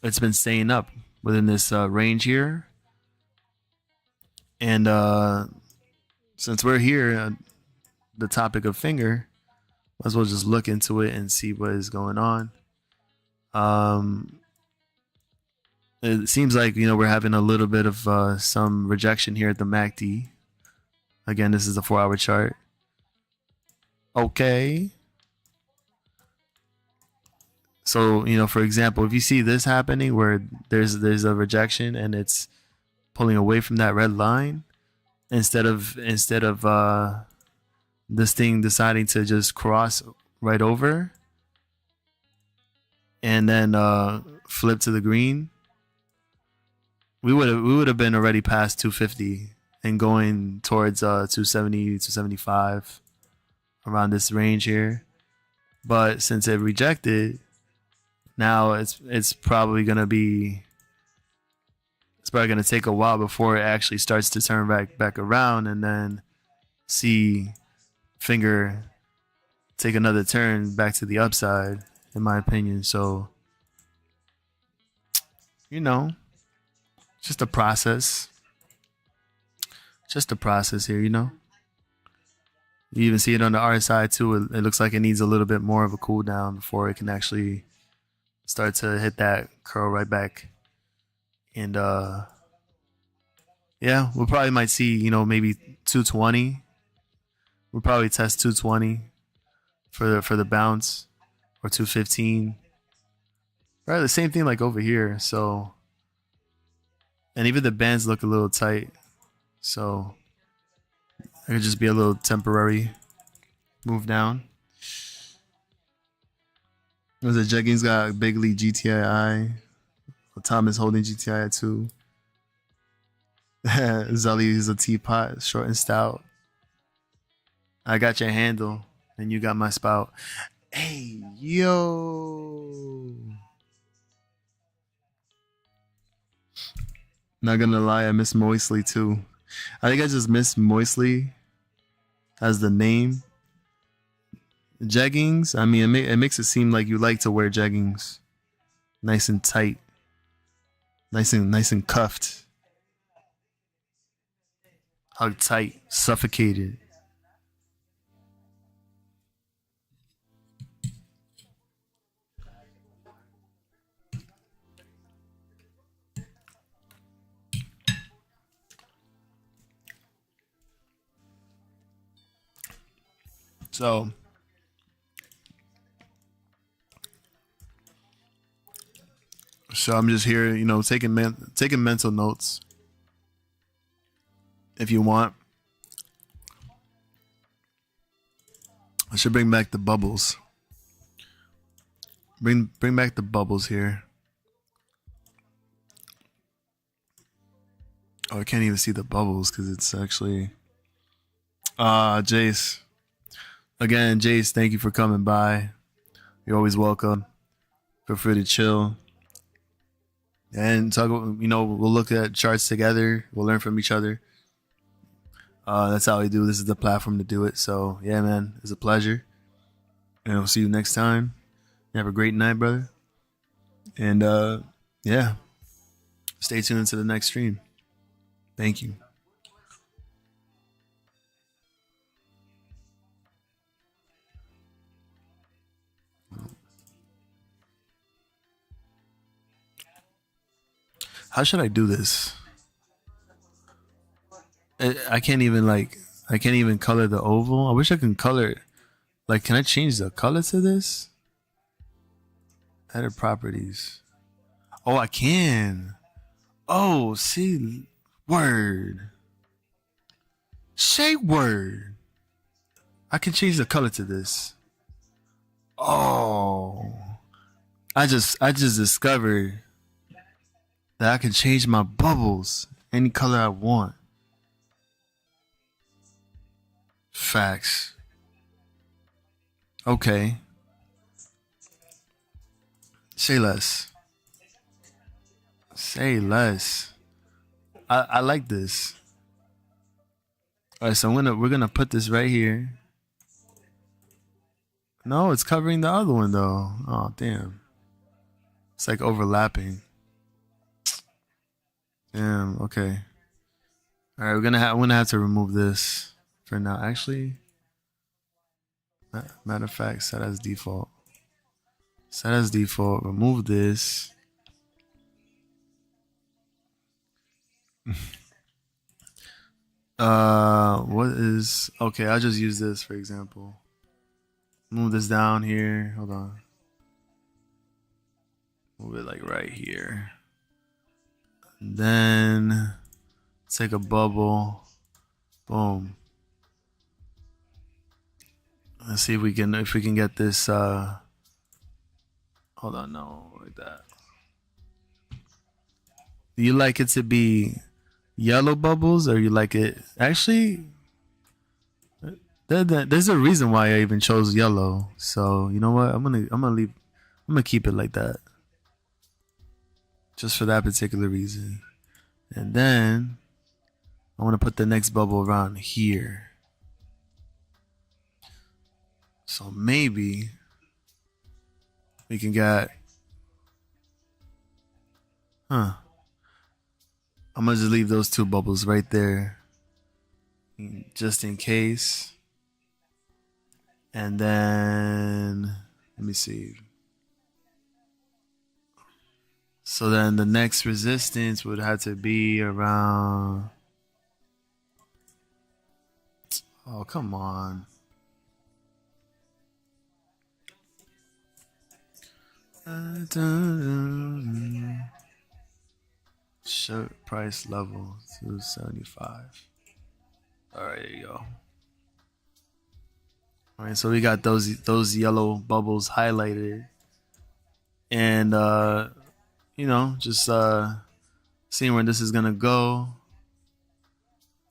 [SPEAKER 1] it's been staying up within this range here. And since we're here, the topic of Finger, might as well just look into it and see what is going on. It seems like we're having a little bit of some rejection here at the MACD. Again, this is a 4 hour chart. Okay. So for example, if you see this happening where there's a rejection and it's pulling away from that red line, instead of this thing deciding to just cross right over and then flip to the green, we would have been already past 250 and going towards 270, 275, around this range here. But since it rejected, now it's probably gonna take a while before it actually starts to turn back around, and then see Finger take another turn back to the upside, in my opinion. So just a process. Just a process here, You even see it on the RSI too. It looks like it needs a little bit more of a cool down before it can actually start to hit that curl right back and Yeah, we probably might see, maybe 220. We'll probably test 220 for the bounce, or 215. Right, the same thing like over here. So, and even the bands look a little tight. So it could just be a little temporary move down. Was it Jeggings got Big League GTII? Thomas holding GTII too. Zully is a teapot, short and stout. I got your handle, and you got my spout. Hey, yo. Not gonna lie, I miss Moisley too. I think I just miss Moisley as the name. Jeggings, I mean, it makes it seem like you like to wear jeggings. Nice and tight. Nice and cuffed. Hug tight. Suffocated. So I'm just here, taking mental notes. If you want, I should bring back the bubbles. Bring back the bubbles here. Oh, I can't even see the bubbles because it's actually. Jace. Again, Jace, thank you for coming by. You're always welcome. Feel free to chill. And talk. We'll look at charts together. We'll learn from each other. That's how we do. This is the platform to do it. So yeah, man, it's a pleasure. And I'll see you next time. You have a great night, brother. And yeah, stay tuned to the next stream. Thank you. How should I do this? I can't even color the oval. I wish I can color it. Like, can I change the color to this? Edit properties. Oh, I can. Oh, see, word. Say word. I can change the color to this. Oh, I just discovered that I can change my bubbles any color I want. Facts. Okay. Say less. Say less. I like this. All right, so we're gonna put this right here. No, it's covering the other one though. Oh damn. It's like overlapping. Damn. Okay. All right, I'm gonna have to remove this for now. Actually, matter of fact, set as default. Set as default. Remove this. What is okay? I'll just use this for example. Move this down here. Hold on. Move it like right here. And then take a bubble. Boom. Let's see if we can get this. Hold on, no, like that. Do you like it to be yellow bubbles, or you like it? Actually, there's a reason why I even chose yellow. So you know what? I'm gonna keep it like that, just for that particular reason. And then I want to put the next bubble around here. So maybe we can get, I'm gonna just leave those two bubbles right there, just in case. And then let me see. So then the next resistance would have to be around Oh, come on. Shirt price level 275. All right, there you go. All right, so we got those yellow bubbles highlighted, and just seeing where this is gonna go.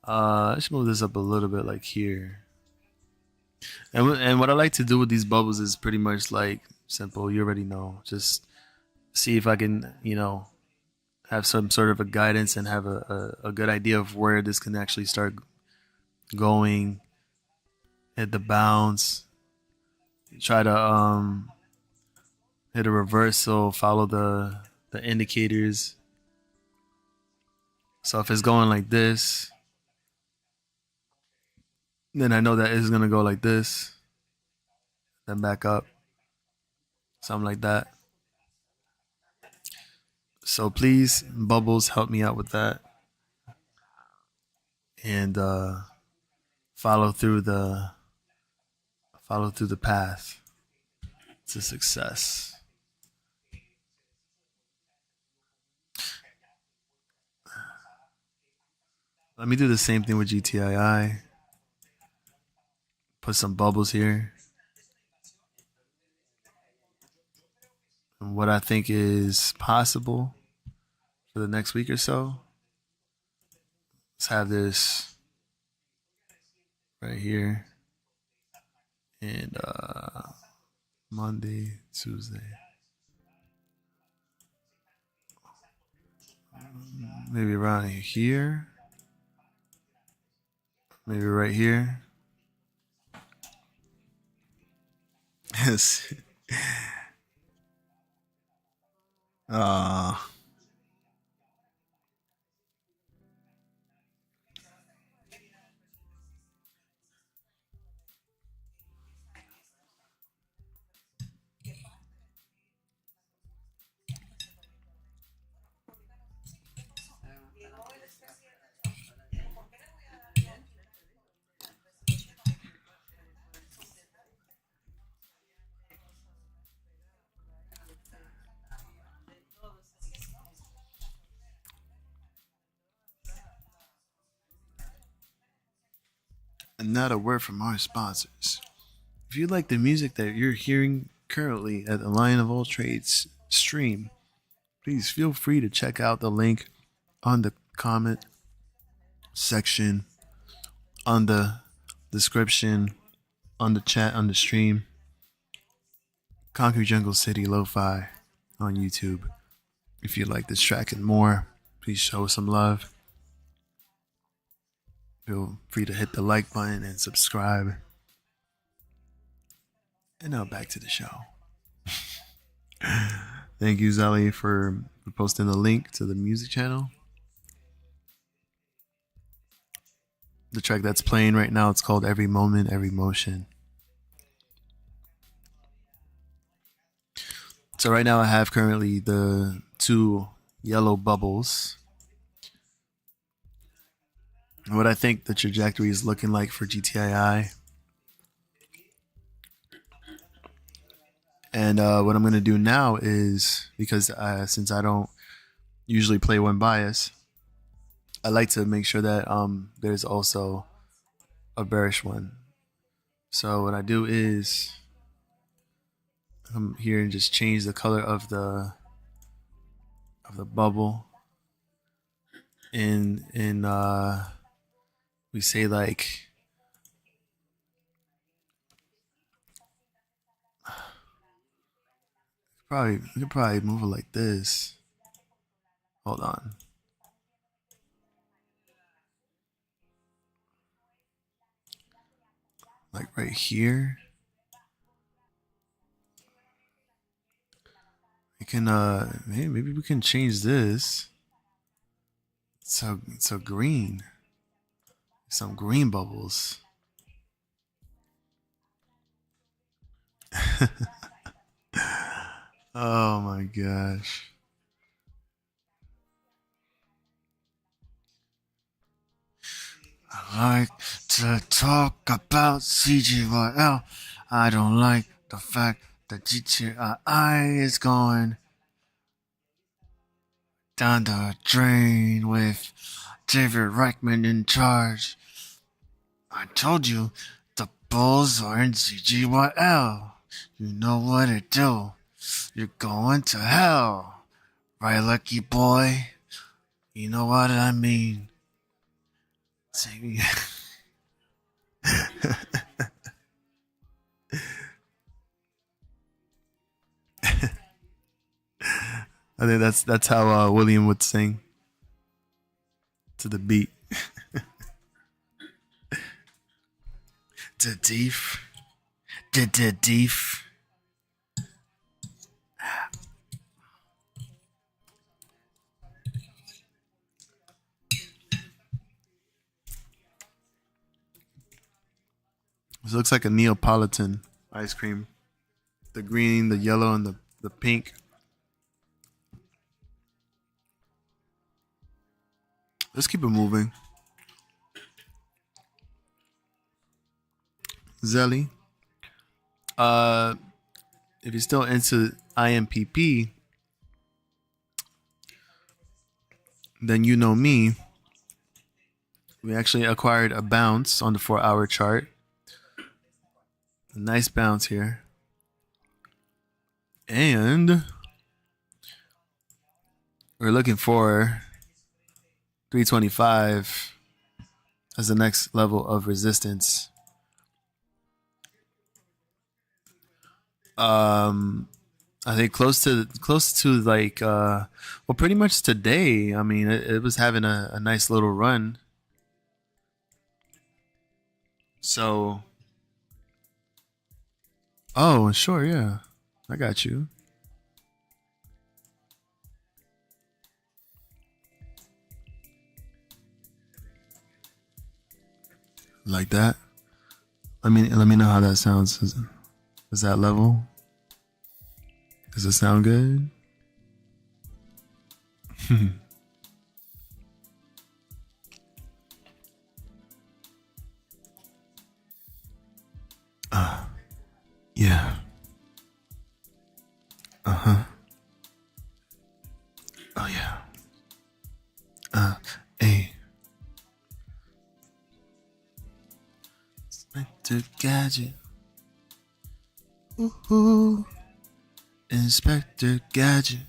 [SPEAKER 1] I should move this up a little bit, like here. And what I like to do with these bubbles is pretty much like simple. You already know. Just see if I can, have some sort of a guidance and have a good idea of where this can actually start going. Hit the bounce. Try to hit a reversal. Follow the indicators. So if it's going like this, then I know that it's gonna go like this, then back up, something like that. So please, bubbles, help me out with that, and follow through the path to success. Let me do the same thing with GTII. Put some bubbles here. And what I think is possible for the next week or so. Let's have this right here. And Monday, Tuesday. Maybe around here. Maybe right here. Yes. And not a word from our sponsors. If you like the music that you're hearing currently at the Lion of All Trades stream, please feel free to check out the link on the comment section, on the description, on the chat, on the stream. Concrete Jungle City Lo-Fi on YouTube. If you like this track and more, please show some love. Feel free to hit the like button and subscribe. And now back to the show. Thank you, Zelly, for posting the link to the music channel. The track that's playing right now, it's called Every Moment, Every Motion. So right now I have currently the 2 yellow bubbles. What I think the trajectory is looking like for GTII. And what I'm going to do now is, because since I don't usually play one bias, I like to make sure that there's also a bearish one. So what I do is come here and just change the color of the bubble. In we say like we could probably move it like this. Hold on. Like right here. We can maybe we can change this. So green. Some green bubbles. Oh my gosh. I like to talk about CGYL. I don't like the fact that GTII is going down the drain with David Reichman in charge. I told you the Bulls are in CGYL. You know what it do. You're going to hell. Right, lucky boy? You know what I mean. Say I think that's how William would sing to the beat. The deef. The deef. This looks like a Neapolitan ice cream. The green, the yellow, and the pink. Let's keep it moving. Zelly. If you're still into IMPP, then you know me. We actually acquired a bounce on the 4-hour chart. A nice bounce here. And we're looking for 325 as the next level of resistance. I think close to like well, pretty much today. I mean, it was having a nice little run. So, oh sure, yeah, I got you. Like that. Let me know how that sounds. Is that level? Does it sound good? Yeah. Uh-huh. Oh yeah. Hey. Inspector Gadget. Ooh. Inspector Gadget.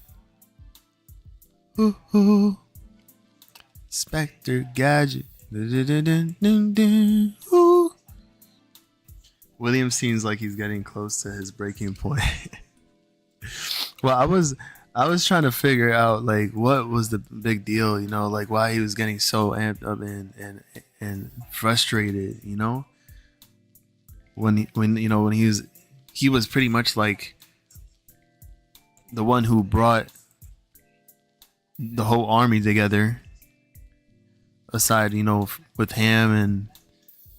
[SPEAKER 1] Ooh. Inspector Gadget. Ooh. William seems like he's getting close to his breaking point. Well, I was trying to figure out like what was the big deal, like why he was getting so amped up and frustrated, when he was pretty much like the one who brought the whole army together, aside, with him and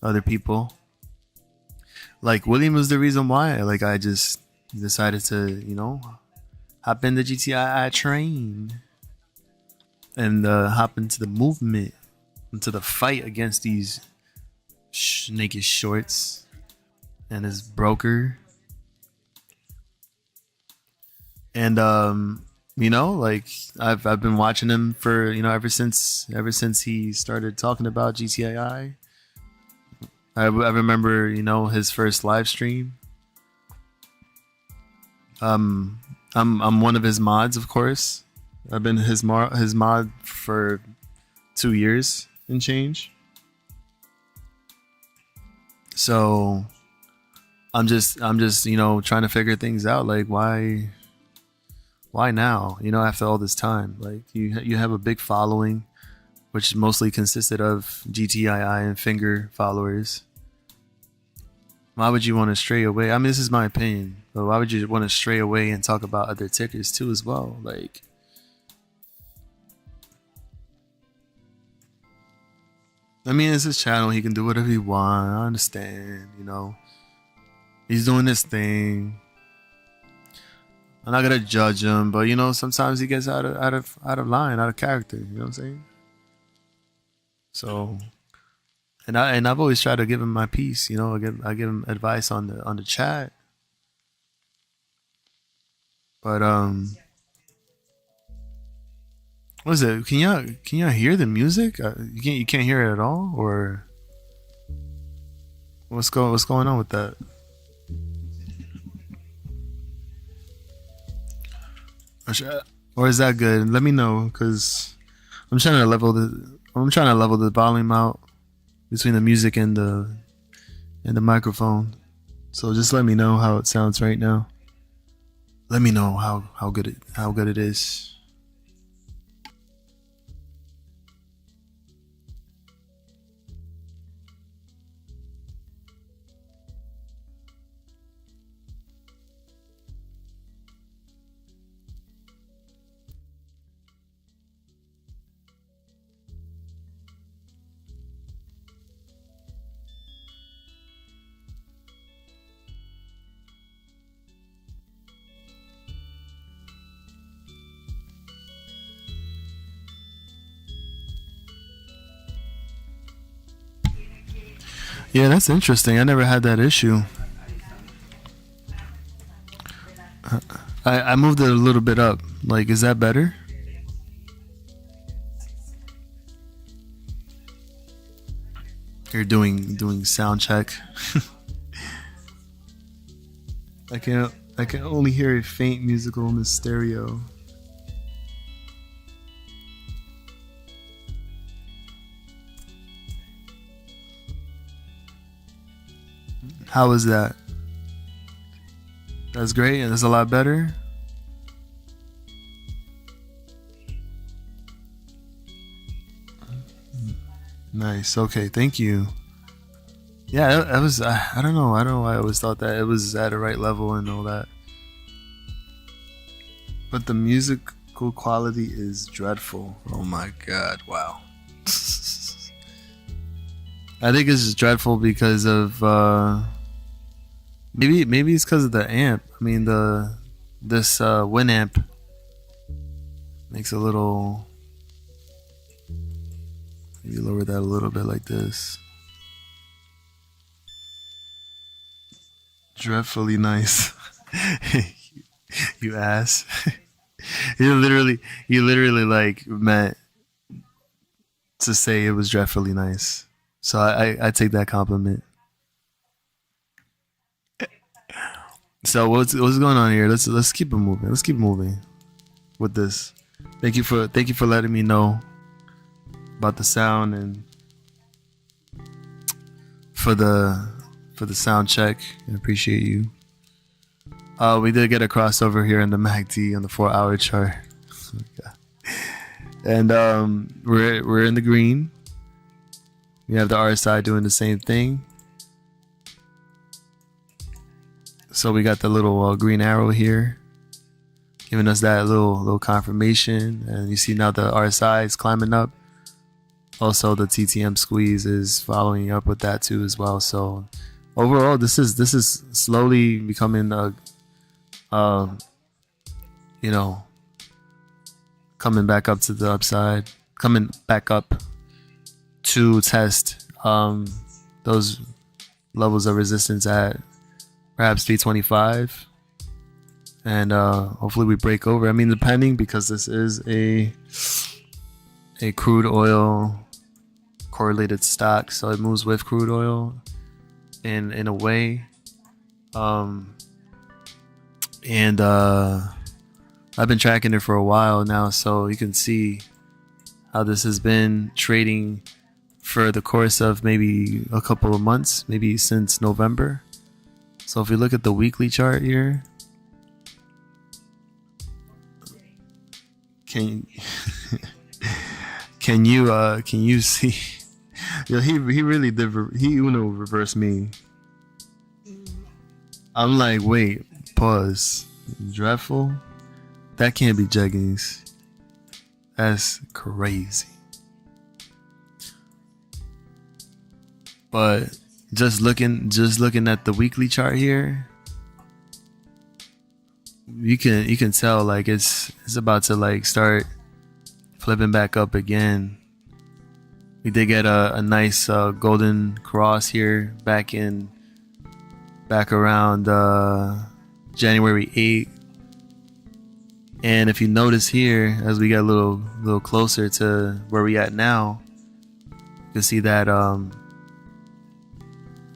[SPEAKER 1] other people. Like William was the reason why. Like I just decided to, hop in the GTII train and hop into the movement, into the fight against these naked shorts and his broker. And like I've been watching him for ever since he started talking about GTII. I remember his first live stream. I'm one of his mods, of course. I've been his mod for 2 years and change. So I'm just trying to figure things out, like why now, after all this time. Like you have a big following, which mostly consisted of GTII and finger followers. Why would you want to stray away? I mean, this is my opinion, but why would you want to stray away and talk about other tickers too as well? Like, I mean, it's his channel. He can do whatever he wants. I understand, He's doing this thing. I'm not gonna judge him, but sometimes he gets out of line, out of character. You know what I'm saying? So, and I've always tried to give him my piece. You know, I give him advice on the chat, but what is it? Can y'all hear the music? You can't hear it at all, or what's going on with that? Or is that good? Let me know, cause I'm trying to level the volume out between the music and the microphone. So just let me know how it sounds right now. Let me know how good it is. Yeah, that's interesting. I never had that issue. I moved it a little bit up. Like, is that better? You're doing sound check. I can only hear a faint musical in the stereo. How is that? That's great, and that's a lot better. Nice. Okay, thank you. Yeah, it was. I don't know. I don't know why I always thought that it was at the right level and all that. But the musical quality is dreadful. Oh my god! Wow. I think it's just dreadful because of maybe it's because of the amp. I mean this Winamp makes a little. Maybe lower that a little bit like this. Dreadfully nice. You ass. You literally like meant to say it was dreadfully nice. So I take that compliment. So what's going on here? Let's keep it moving. Let's keep moving with this. Thank you for letting me know about the sound and for the sound check. I appreciate you. We did get a crossover here in the MACD on the 4-hour chart. And we're in the green. We have the RSI doing the same thing. So we got the little green arrow here, giving us that little confirmation. And you see now the RSI is climbing up. Also, the TTM squeeze is following up with that too as well. So overall, this is slowly becoming you know, coming back up to the upside, coming back up to test those levels of resistance at perhaps 325, and hopefully we break over. I mean, depending, because this is a crude oil correlated stock, so it moves with crude oil in a way. And I've been tracking it for a while now, so you can see how this has been trading for the course of maybe a couple of months, maybe since November. So if we look at the weekly chart here, can you see? Yo, he really did. He reversed me. I'm like, wait, pause. Dreadful. That can't be jeggings. That's crazy. But just looking at the weekly chart here, you can tell like it's about to like start flipping back up again. We did get a nice golden cross here back around January 8th. And if you notice here, as we get a little closer to where we at now, you can see that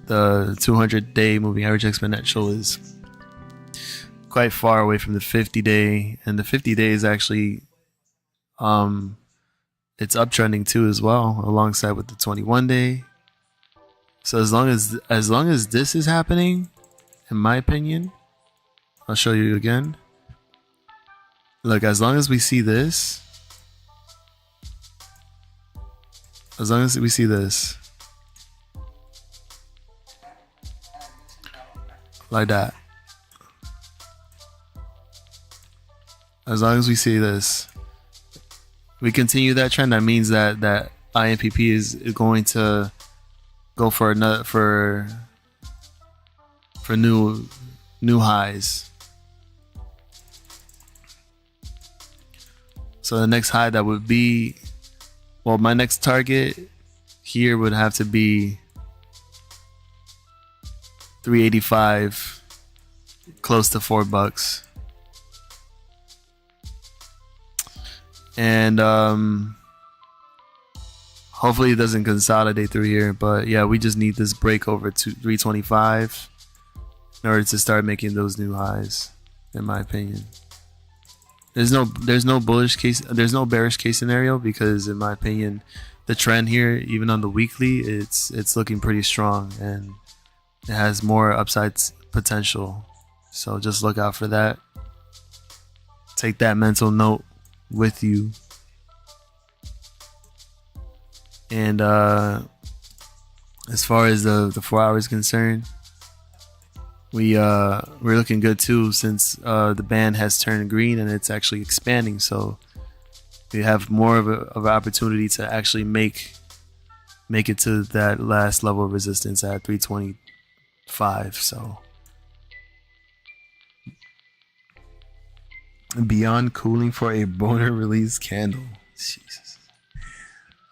[SPEAKER 1] the 200-day moving average exponential is quite far away from the 50-day, and the 50-day is actually it's uptrending too as well, alongside with the 21-day. So as long as this is happening, in my opinion, I'll show you again. Look, as long as we see this, like that, as long as we see this, we continue that trend. That means that INPP is going to go for another for new highs. So the next high that would be, well, my next target here would have to be 385, close to $4. And hopefully it doesn't consolidate through here, but yeah, we just need this break over to 325 in order to start making those new highs, in my opinion. There's no bullish case, there's no bearish case scenario, because in my opinion the trend here, even on the weekly, it's looking pretty strong and it has more upside potential. So just look out for that. Take that mental note with you. And as far as the 4 hours concerned, we're looking good too, since the band has turned green and it's actually expanding. So we have more of an opportunity to actually make it to that last level of resistance at 325. So beyond cooling for a boner release candle. Jesus.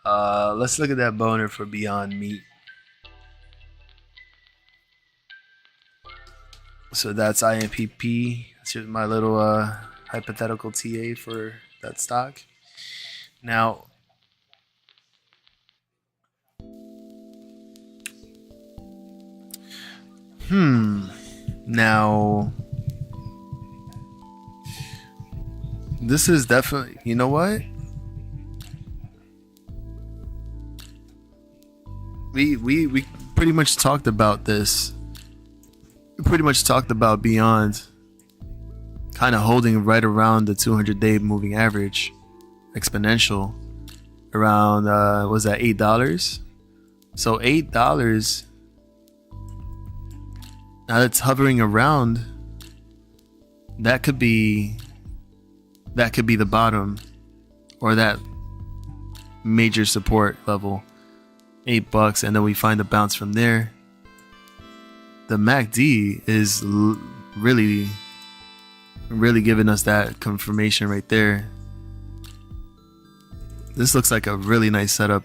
[SPEAKER 1] Let's look at that boner for Beyond Meat. So that's INPP. That's just my little hypothetical TA for that stock. Now, now this is definitely, you know what? We pretty much talked about this. We pretty much talked about Beyond kind of holding right around the 200-day moving average exponential around was that $8? So $8, now it's hovering around, that could be the bottom, or that major support level, $8, and then we find a bounce from there. The MACD is really giving us that confirmation right there. This looks like a really nice setup,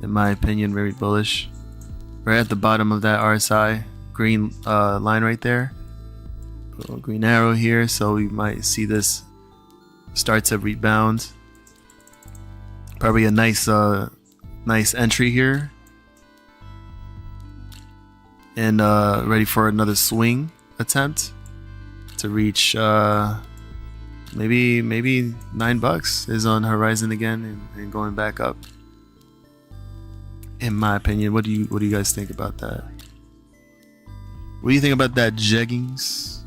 [SPEAKER 1] in my opinion, very bullish. Right at the bottom of that RSI green line right there, a little green arrow here, so we might see this start to rebound. Probably a nice entry here, and ready for another swing attempt to reach maybe $9 is on horizon again, and going back up, in my opinion. What do you guys think about that? What do you think about that, jeggings?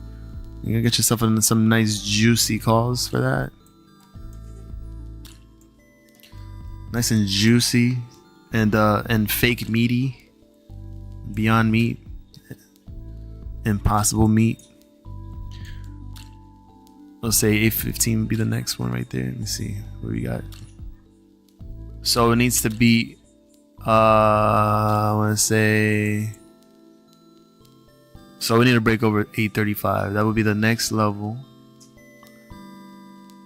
[SPEAKER 1] You gonna get yourself into some nice juicy calls for that? Nice and juicy, and fake meaty. Beyond Meat, Impossible Meat. Let's say 815 would be the next one right there. Let me see what we got. So it needs to be I want to say, so we need to break over 835. That would be the next level.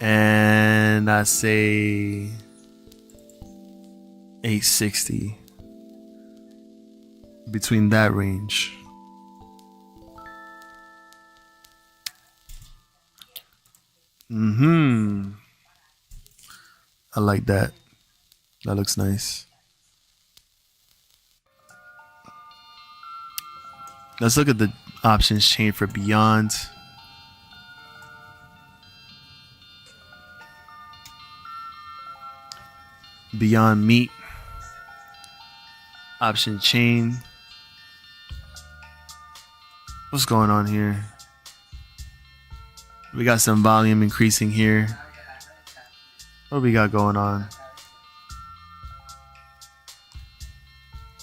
[SPEAKER 1] And I say 860. Between that range. I like that. That looks nice. Let's look at the options chain for Beyond. Beyond Meat. Option chain. What's going on here? We got some volume increasing here. What do we got going on?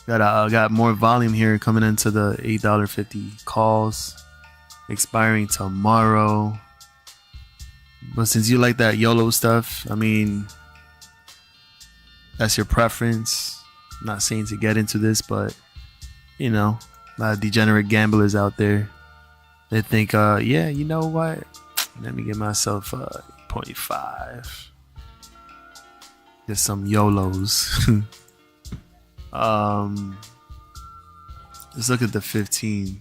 [SPEAKER 1] Got more volume here coming into the $8.50 calls, expiring tomorrow. But since you like that YOLO stuff, I mean, that's your preference. I'm not saying to get into this, but you know, a lot of degenerate gamblers out there. They think, yeah, you know what? Let me get myself 0.5. Get some YOLOs. Let's look at the 15.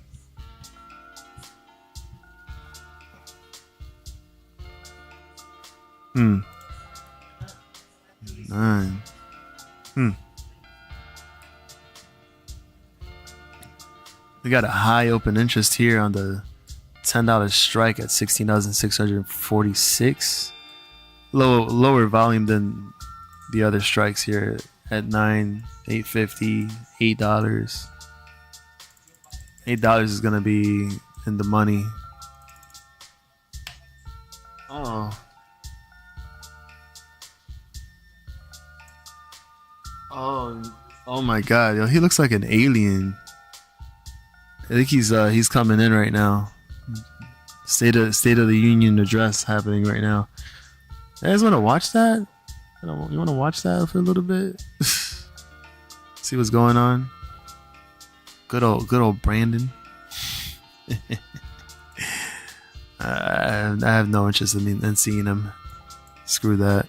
[SPEAKER 1] Nine. We got a high open interest here on the $10 strike at 16,646. Lower volume than the other strikes here at 9, 850, $8. $8 is gonna be in the money. Oh my God, yo, he looks like an alien. I think he's coming in right now. State of the Union address happening right now. You guys want to watch that? You want to watch that for a little bit? See what's going on. Good old Brandon. I have no interest in seeing him. Screw that.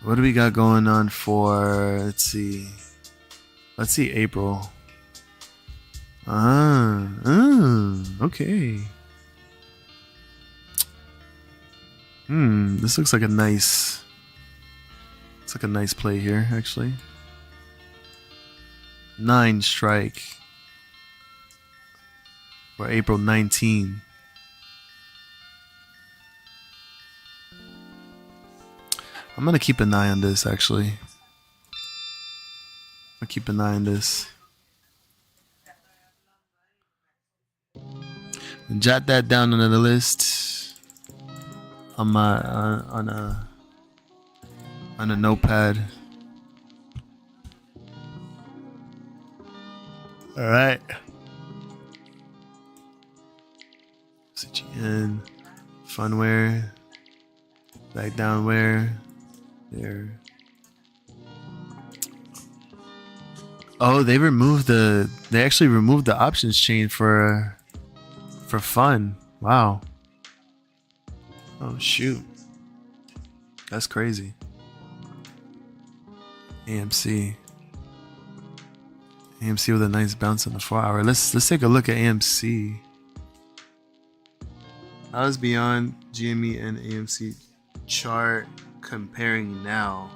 [SPEAKER 1] What do we got going on for? Let's see April. Okay. This looks like a nice. It's like a nice play here, actually. 9 strike for April 19. I'm gonna keep an eye on this, actually. I'll keep an eye on this. Jot that down on the list on my on a notepad. All right. CGN, funwear, back downwear. There. Oh, they actually removed the options chain for fun. Wow. Oh shoot. That's crazy. AMC with a nice bounce on the 4-hour. Let's take a look at AMC. How is Beyond, GME, and AMC chart comparing now?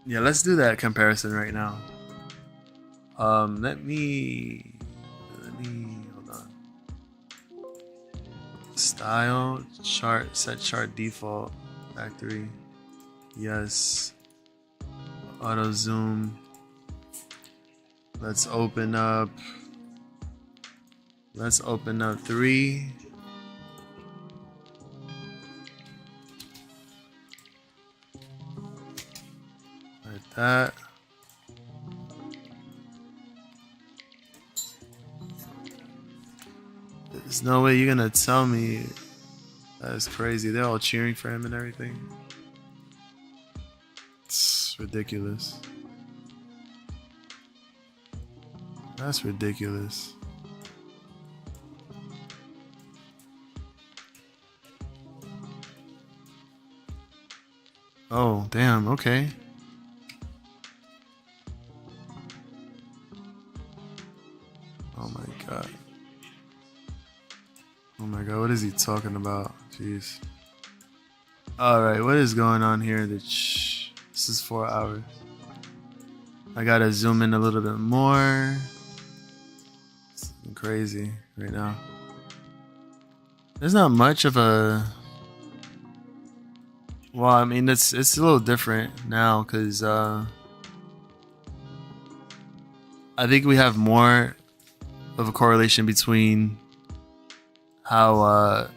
[SPEAKER 1] Yeah, let's do that comparison right now. Let me hold on. Style, chart, set chart default, factory. Yes. Auto zoom. Let's open up 3. Like that. There's no way you're gonna tell me. That's crazy. They're all cheering for him and everything. It's ridiculous. That's ridiculous. Oh, damn. Okay. Oh my god. Oh my god. What is he talking about? Jeez. All right. What is going on here? This is 4 hours. I gotta zoom in a little bit more. It's crazy right now. There's not much of a. Well, I mean, it's a little different now because I think we have more of a correlation between how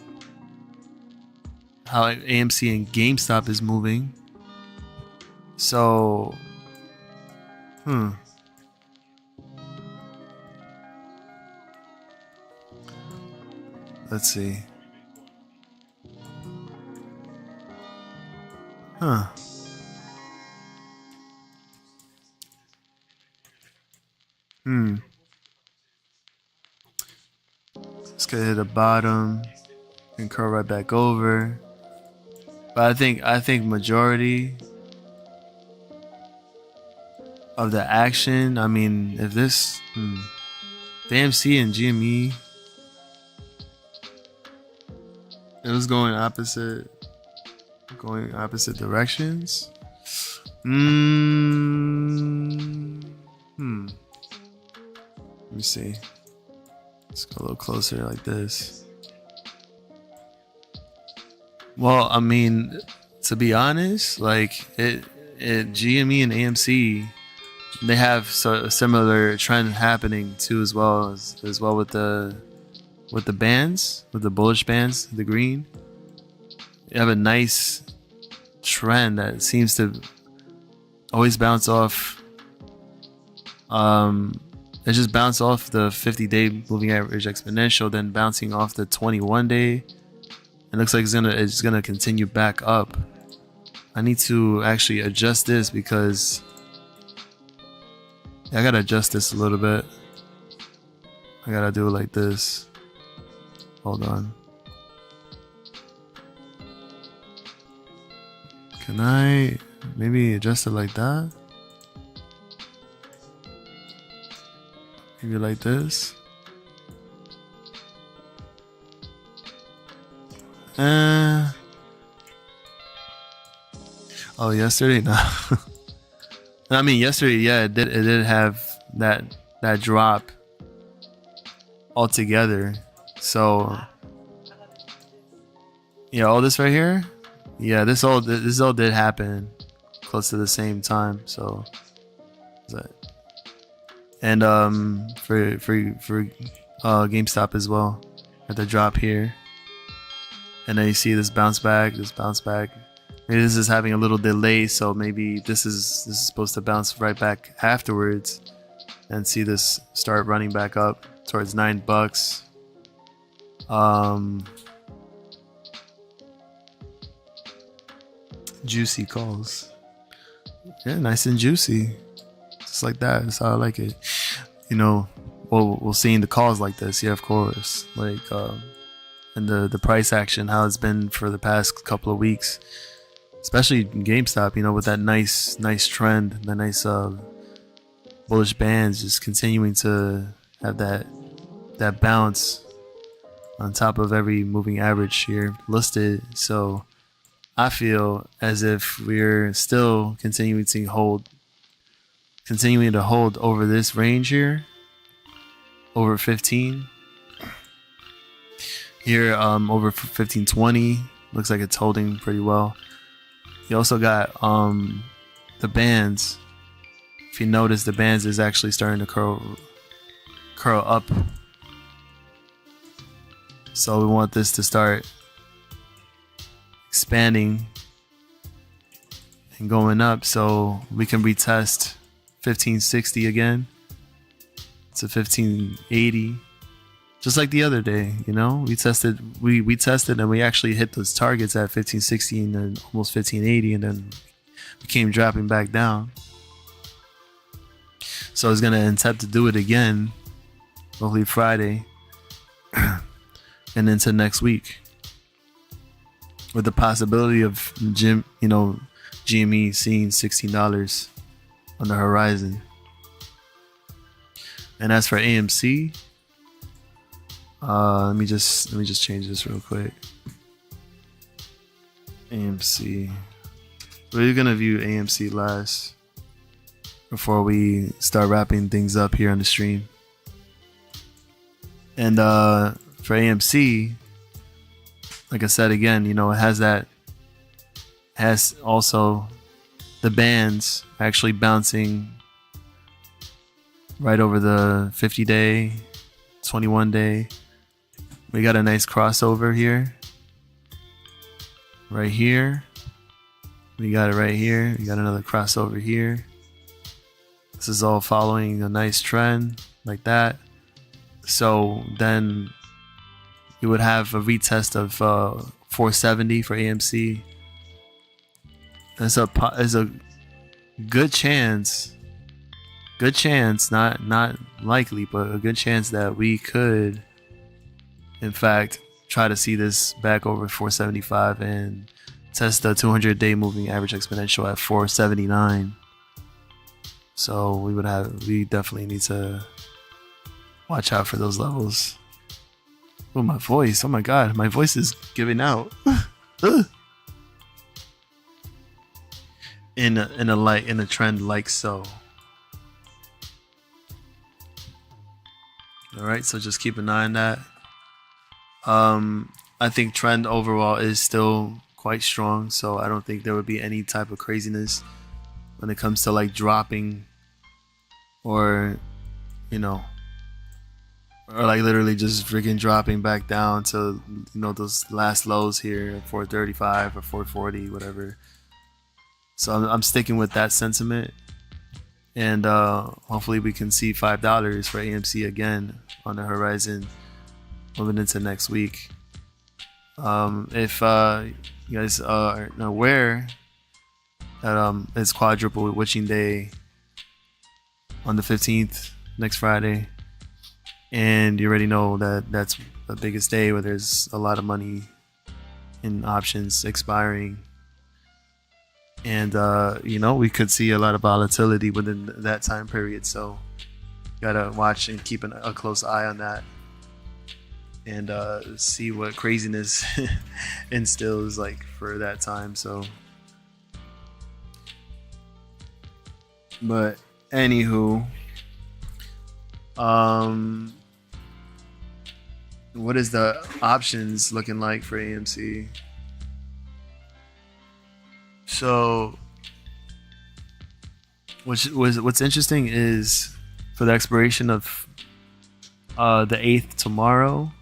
[SPEAKER 1] AMC and GameStop is moving. So, let's see. Let's get to the bottom and curl right back over. But I think majority of the action. I mean, if this the AMC and GME, it was going opposite directions. Let me see. Let's go a little closer like this. Well, I mean, to be honest, like it GME and AMC, they have a similar trend happening too, as well with the bands, with the bullish bands, the green. You have a nice trend that seems to always bounce off. It just bounced off the 50-day moving average exponential, then bouncing off the 21-day. It looks like it's gonna continue back up. I need to actually adjust this because I gotta adjust this a little bit. I gotta do it like this. Hold on. Can I maybe adjust it like that? Maybe like this. Oh, yesterday? No. I mean, yesterday, yeah, it did have that drop altogether. So, yeah, all this right here, yeah, this all did happen close to the same time. So, and for GameStop as well, at the drop here, and then you see this bounce back. Maybe this is having a little delay, so maybe this is supposed to bounce right back afterwards, and see this start running back up towards $9. Juicy calls, yeah, nice and juicy, just like that. That's how I like it. You know, we'll seeing the calls like this, yeah, of course, like and the price action, how it's been for the past couple of weeks. Especially in GameStop, you know, with that nice trend, the nice bullish bands just continuing to have that bounce on top of every moving average here listed. So I feel as if we're still continuing to hold over this range here, over 15 here, over 1520. Looks like it's holding pretty well. You also got the bands. If you notice, the bands is actually starting to curl up. So we want this to start expanding and going up, so we can retest 1560 again to 1580. Just like the other day, you know, we tested and we actually hit those targets at 1560 and then almost 1580, and then we came dropping back down. So it's gonna attempt to do it again, hopefully Friday, and into next week, with the possibility of GME seeing $16 on the horizon. And as for AMC, let me just change this real quick. AMC. We're gonna view AMC last before we start wrapping things up here on the stream. And for AMC, like I said again, you know, it has also the bands actually bouncing right over the 50-day, 21-day. We got a nice crossover here. Right here. We got it right here. We got another crossover here. This is all following a nice trend like that. So then you would have a retest of 470 for AMC. There's a good chance, not likely, but a good chance that we could, in fact, try to see this back over 475 and test the 200-day moving average exponential at 479. So we definitely need to watch out for those levels. Oh, my voice! Oh my God, my voice is giving out. in a trend like so. All right, so just keep an eye on that. I think trend overall is still quite strong, so I don't think there would be any type of craziness when it comes to like dropping or, you know, or like literally just freaking dropping back down to, you know, those last lows here at 435 or 440, whatever. So I'm sticking with that sentiment, and hopefully we can see $5 for AMC again on the horizon moving into next week. If you guys are aware that it's quadruple witching day on the 15th, next Friday, and you already know that that's the biggest day where there's a lot of money in options expiring, and you know, we could see a lot of volatility within that time period. So gotta watch and keep a close eye on that, and see what craziness instills like for that time. So, but anywho, what is the options looking like for AMC? So, what's interesting is for the expiration of the 8th tomorrow,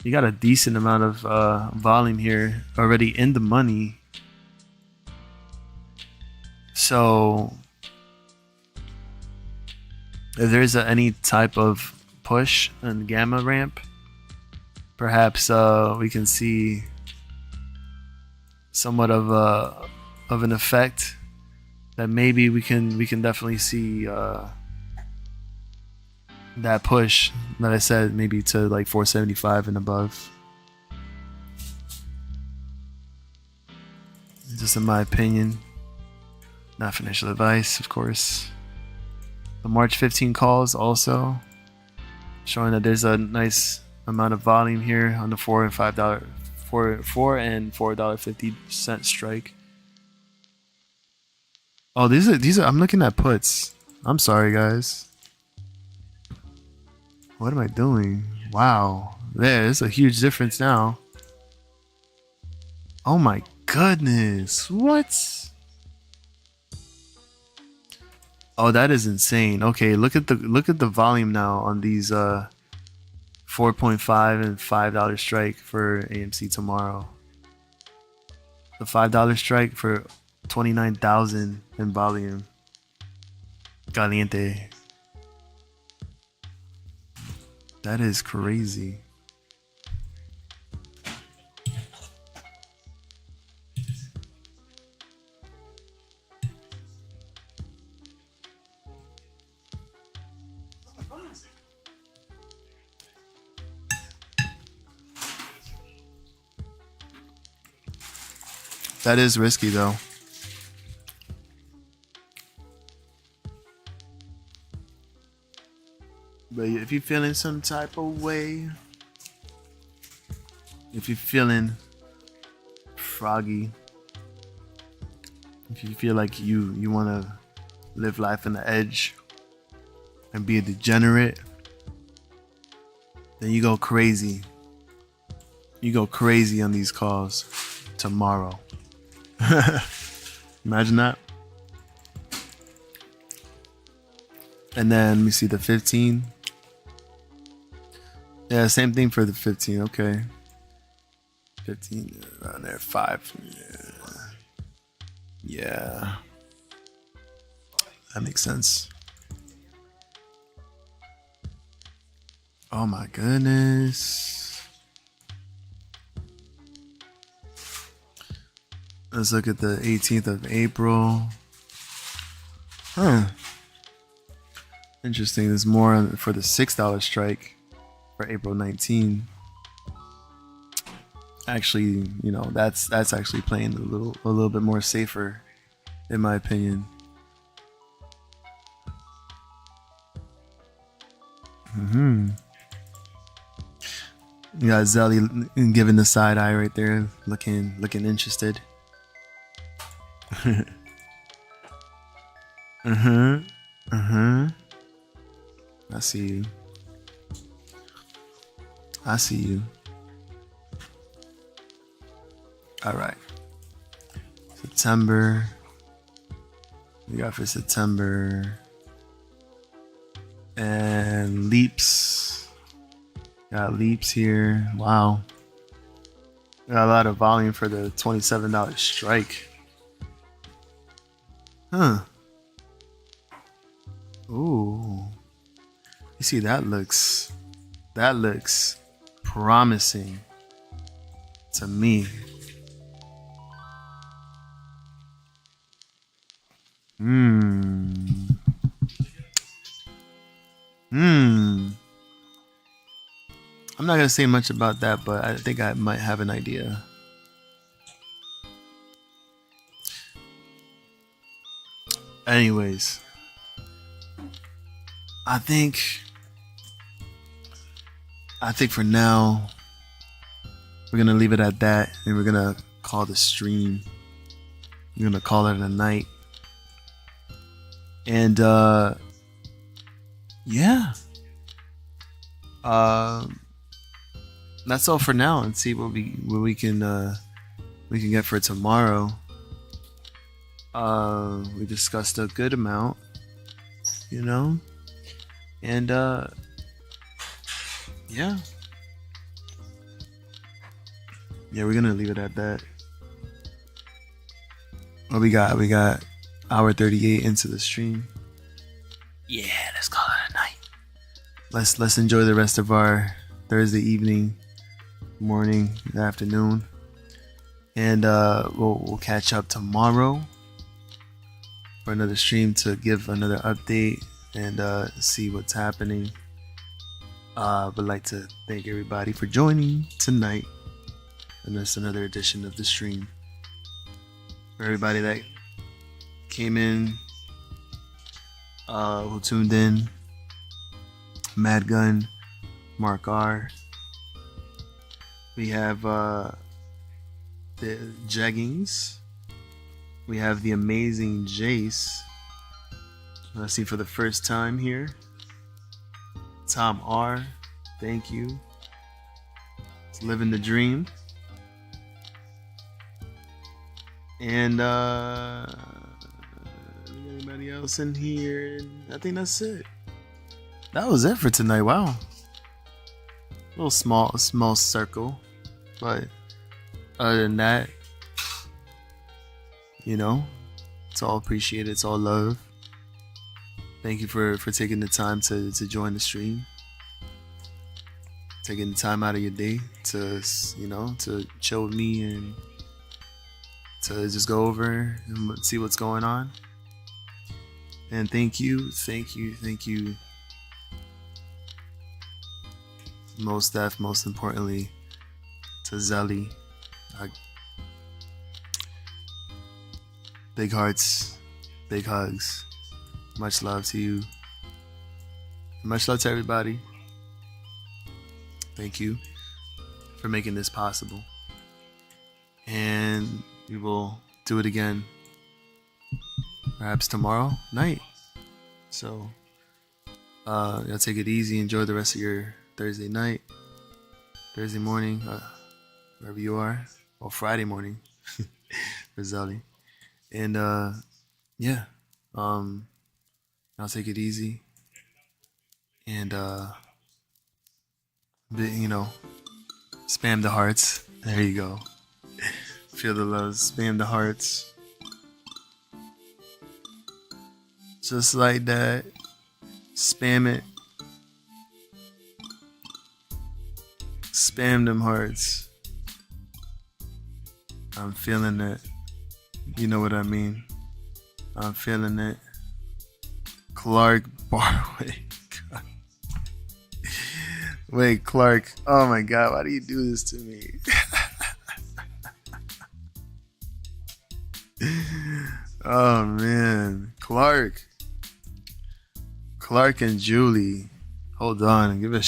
[SPEAKER 1] you got a decent amount of volume here already in the money. So if there's any type of push and gamma ramp, perhaps we can see somewhat of an effect that maybe we can definitely see that push that I said, maybe to like 475 and above. Just in my opinion, not financial advice, of course. The March 15 calls also showing that there's a nice amount of volume here on the $4 and $4.50 strike. Oh, these are I'm looking at puts. I'm sorry, guys. What am I doing? Wow, there's a huge difference now. Oh my goodness, what? Oh, that is insane. Okay, look at the volume now on these 4.5 and $5 strike for AMC tomorrow. The $5 strike for 29,000 in volume. Caliente. That is crazy. That is risky though. But if you're feeling some type of way, if you're feeling froggy, if you feel like you want to live life on the edge and be a degenerate, then you go crazy. You go crazy on these calls tomorrow. Imagine that. And then let me see the 15. Yeah, same thing for the 15. Okay. 15 around there. 5. Yeah. That makes sense. Oh my goodness. Let's look at the 18th of April. Huh. Interesting. There's more for the $6 strike for April 19. Actually, you know, that's actually playing a little bit more safer, in my opinion. You got Zelly giving the side eye right there, looking interested. I see you. I see you. All right. September. We got for September. And leaps. Got leaps here. Wow. Got a lot of volume for the $27 strike. Huh. Ooh. You see, that looks promising to me. I'm not gonna say much about that, but I think I might have an idea. Anyways, I think for now we're gonna leave it at that, and we're gonna call the stream. We're gonna call it a night. And yeah. That's all for now, and see what we can get for tomorrow. We discussed a good amount, you know, and yeah, we're gonna leave it at that. What we got hour 38 into the stream. Yeah, let's call it a night. Let's enjoy the rest of our Thursday evening, morning, afternoon, and we'll catch up tomorrow for another stream to give another update and see what's happening. Would like to thank everybody for joining tonight, and that's another edition of the stream. For everybody that came in, who tuned in, Mad Gun, Mark R. We have the Jeggings. We have the amazing Jace. I see for the first time here. Tom R. Thank you. It's living the dream. And anybody else in here? I think that's it. That was it for tonight. Wow. A little small circle. But other than that, you know, it's all appreciated. It's all love. Thank you for taking the time to join the stream. Taking the time out of your day to, you know, to chill with me and to just go over and see what's going on. And thank you. Most importantly, to Zelly. Big hearts, big hugs. Much love to you. Much love to everybody. Thank you for making this possible. And we will do it again perhaps tomorrow night. So y'all take it easy. Enjoy the rest of your Thursday night, Thursday morning, wherever you are, or Friday morning for Zelly. And yeah, I'll take it easy. And spam the hearts. There you go. Feel the love. Spam the hearts. Just like that. Spam it. Spam them hearts. I'm feeling it. You know what I mean. I'm feeling it. Clark Barway. Wait, Clark. Oh my God, why do you do this to me? Oh man. Clark and Julie. Hold on. Give a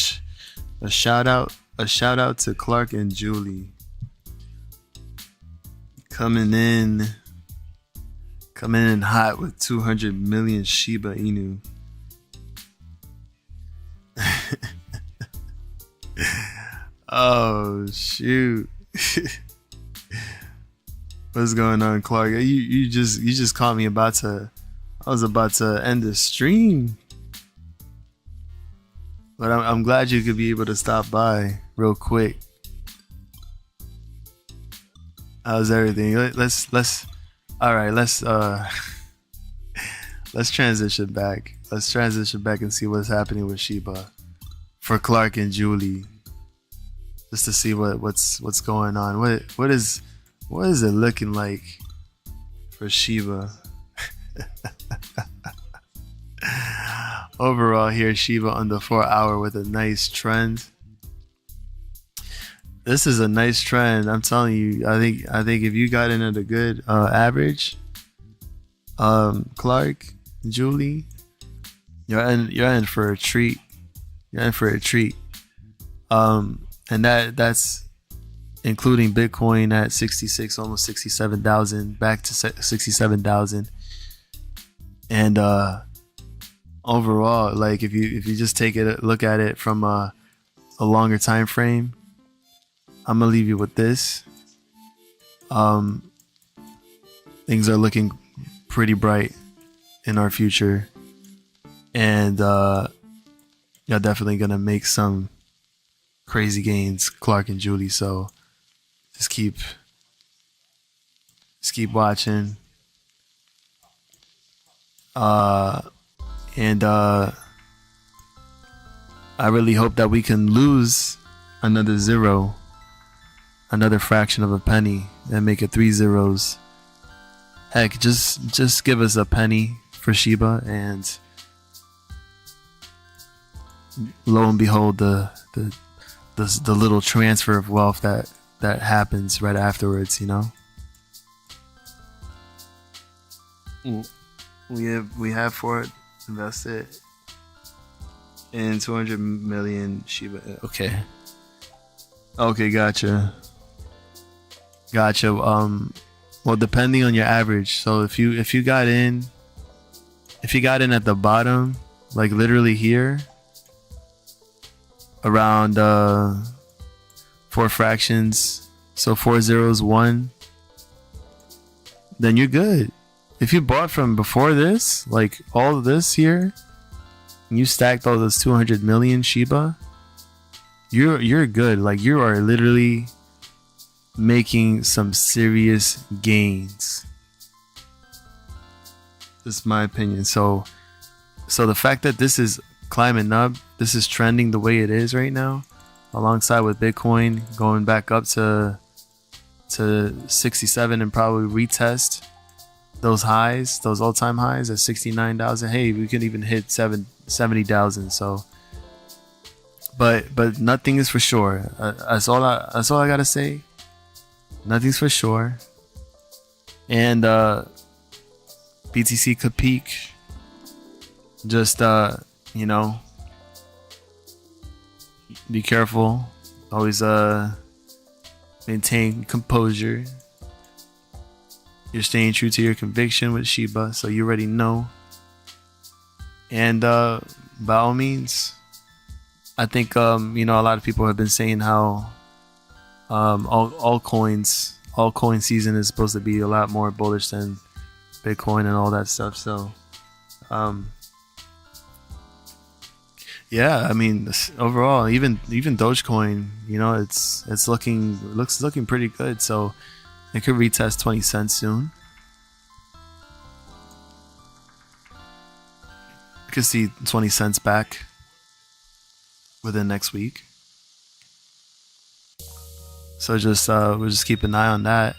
[SPEAKER 1] shout out. A shout out to Clark and Julie. Coming in hot with 200 million Shiba Inu. Oh shoot. What's going on, Clark? You just caught me I was about to end the stream. But I'm glad you could be able to stop by real quick. How's everything? Let's transition back. Let's transition back and see what's happening with Shiba for Clark and Julie. Just to see what's going on. What is it looking like for Shiba? Overall here, Shiba under 4 hour with a nice trend. This is a nice trend. I'm telling you. I think if you got in at a good average, Clark, Julie, you're in for a treat. You're in for a treat. And that's including Bitcoin at 66, almost 67,000, back to 67,000. And overall, like if you just look at it from a longer time frame, I'm gonna leave you with this. Things are looking pretty bright in our future, and you're definitely gonna make some crazy gains, Clark and Julie. So just keep watching. And I really hope that we can lose another zero, another fraction of a penny, and make it 3 zeros. Heck, just give us a penny for Shiba, and lo and behold, the little transfer of wealth that happens right afterwards, you know. We have for it invested in 200 million Shiba. Okay, gotcha. Well, depending on your average. So if you got in at the bottom, like literally here, around 4 fractions, so 4 zeros, 1, then you're good. If you bought from before this, like all of this here, and you stacked all those 200 million Shiba, you're good. Like you are literally making some serious gains. This is my opinion. So the fact that this is climbing up, this is trending the way it is right now, alongside with Bitcoin going back up to 67 and probably retest those highs, those all-time highs at 69,000. Hey, we could even hit 70,000. So but nothing is for sure. That's all I gotta say. Nothing's for sure. And BTC could peak. Just be careful. Always maintain composure. You're staying true to your conviction with Shiba, so you already know. And by all means, I think a lot of people have been saying how altcoin season is supposed to be a lot more bullish than Bitcoin and all that stuff. So yeah, I mean, overall, even Dogecoin, it's looking pretty good. So it could retest 20 cents soon. You could see 20 cents back within next week. So we'll just keep an eye on that.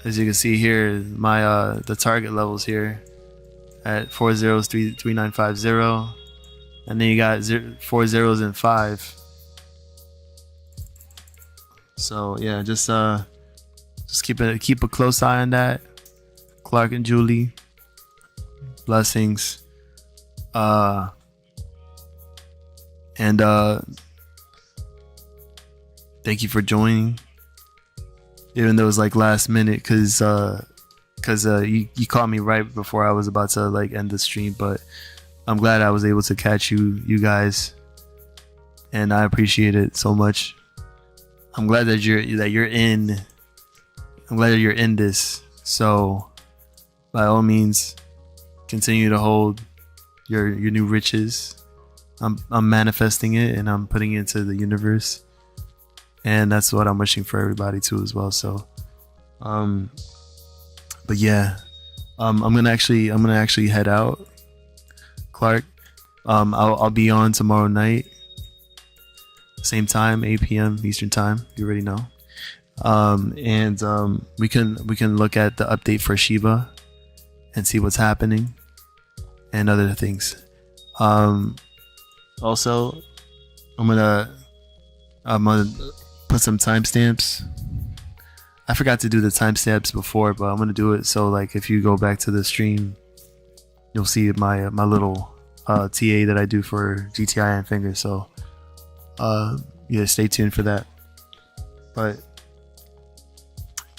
[SPEAKER 1] As you can see here, my the target levels here at 403950, and then you got 4 zeros and 5. So yeah, just keep a close eye on that. Clark and Julie, blessings. And thank you for joining, even though it was like last minute, cause you caught me right before I was about to like end the stream. But I'm glad I was able to catch you guys, and I appreciate it so much. I'm glad that you're in. I'm glad that you're in this. So by all means, continue to hold your new riches. I'm manifesting it, and I'm putting it into the universe, and that's what I'm wishing for everybody too as well. So but yeah, I'm gonna actually head out, Clark. I'll be on tomorrow night, same time, 8 p.m. Eastern time. You already know. And we can look at the update for Shiba and see what's happening and other things. Also, I'm gonna put some timestamps. I forgot to do the timestamps before, but I'm gonna do it. So like, if you go back to the stream, you'll see my little TA that I do for GTII and Finger. So yeah, stay tuned for that. But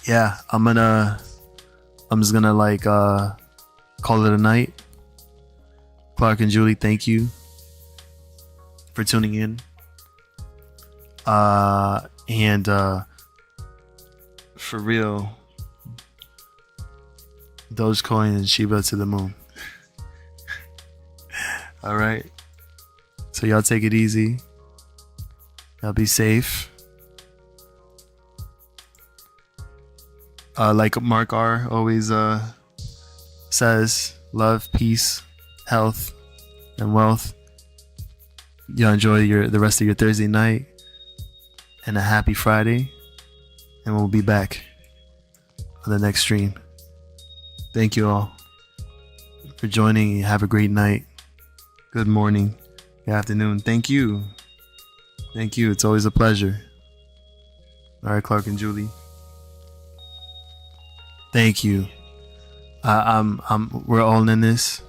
[SPEAKER 1] yeah, I'm just gonna like call it a night. Clark and Julie, thank you for tuning in. And for real, Dogecoin and Shiba to the moon. All right. So y'all take it easy. Y'all be safe. Like Mark R always says, love, peace, health, and wealth. Y'all enjoy the rest of your Thursday night and a happy Friday, and we'll be back on the next stream. Thank you all for joining. Have a great night, good morning, good afternoon. Thank you. It's always a pleasure. All right, Clark and Julie, thank you. We're all in this.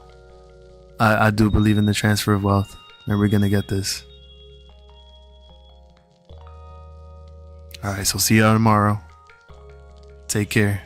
[SPEAKER 1] I do believe in the transfer of wealth, and we're gonna get this. All right, so see y'all tomorrow. Take care.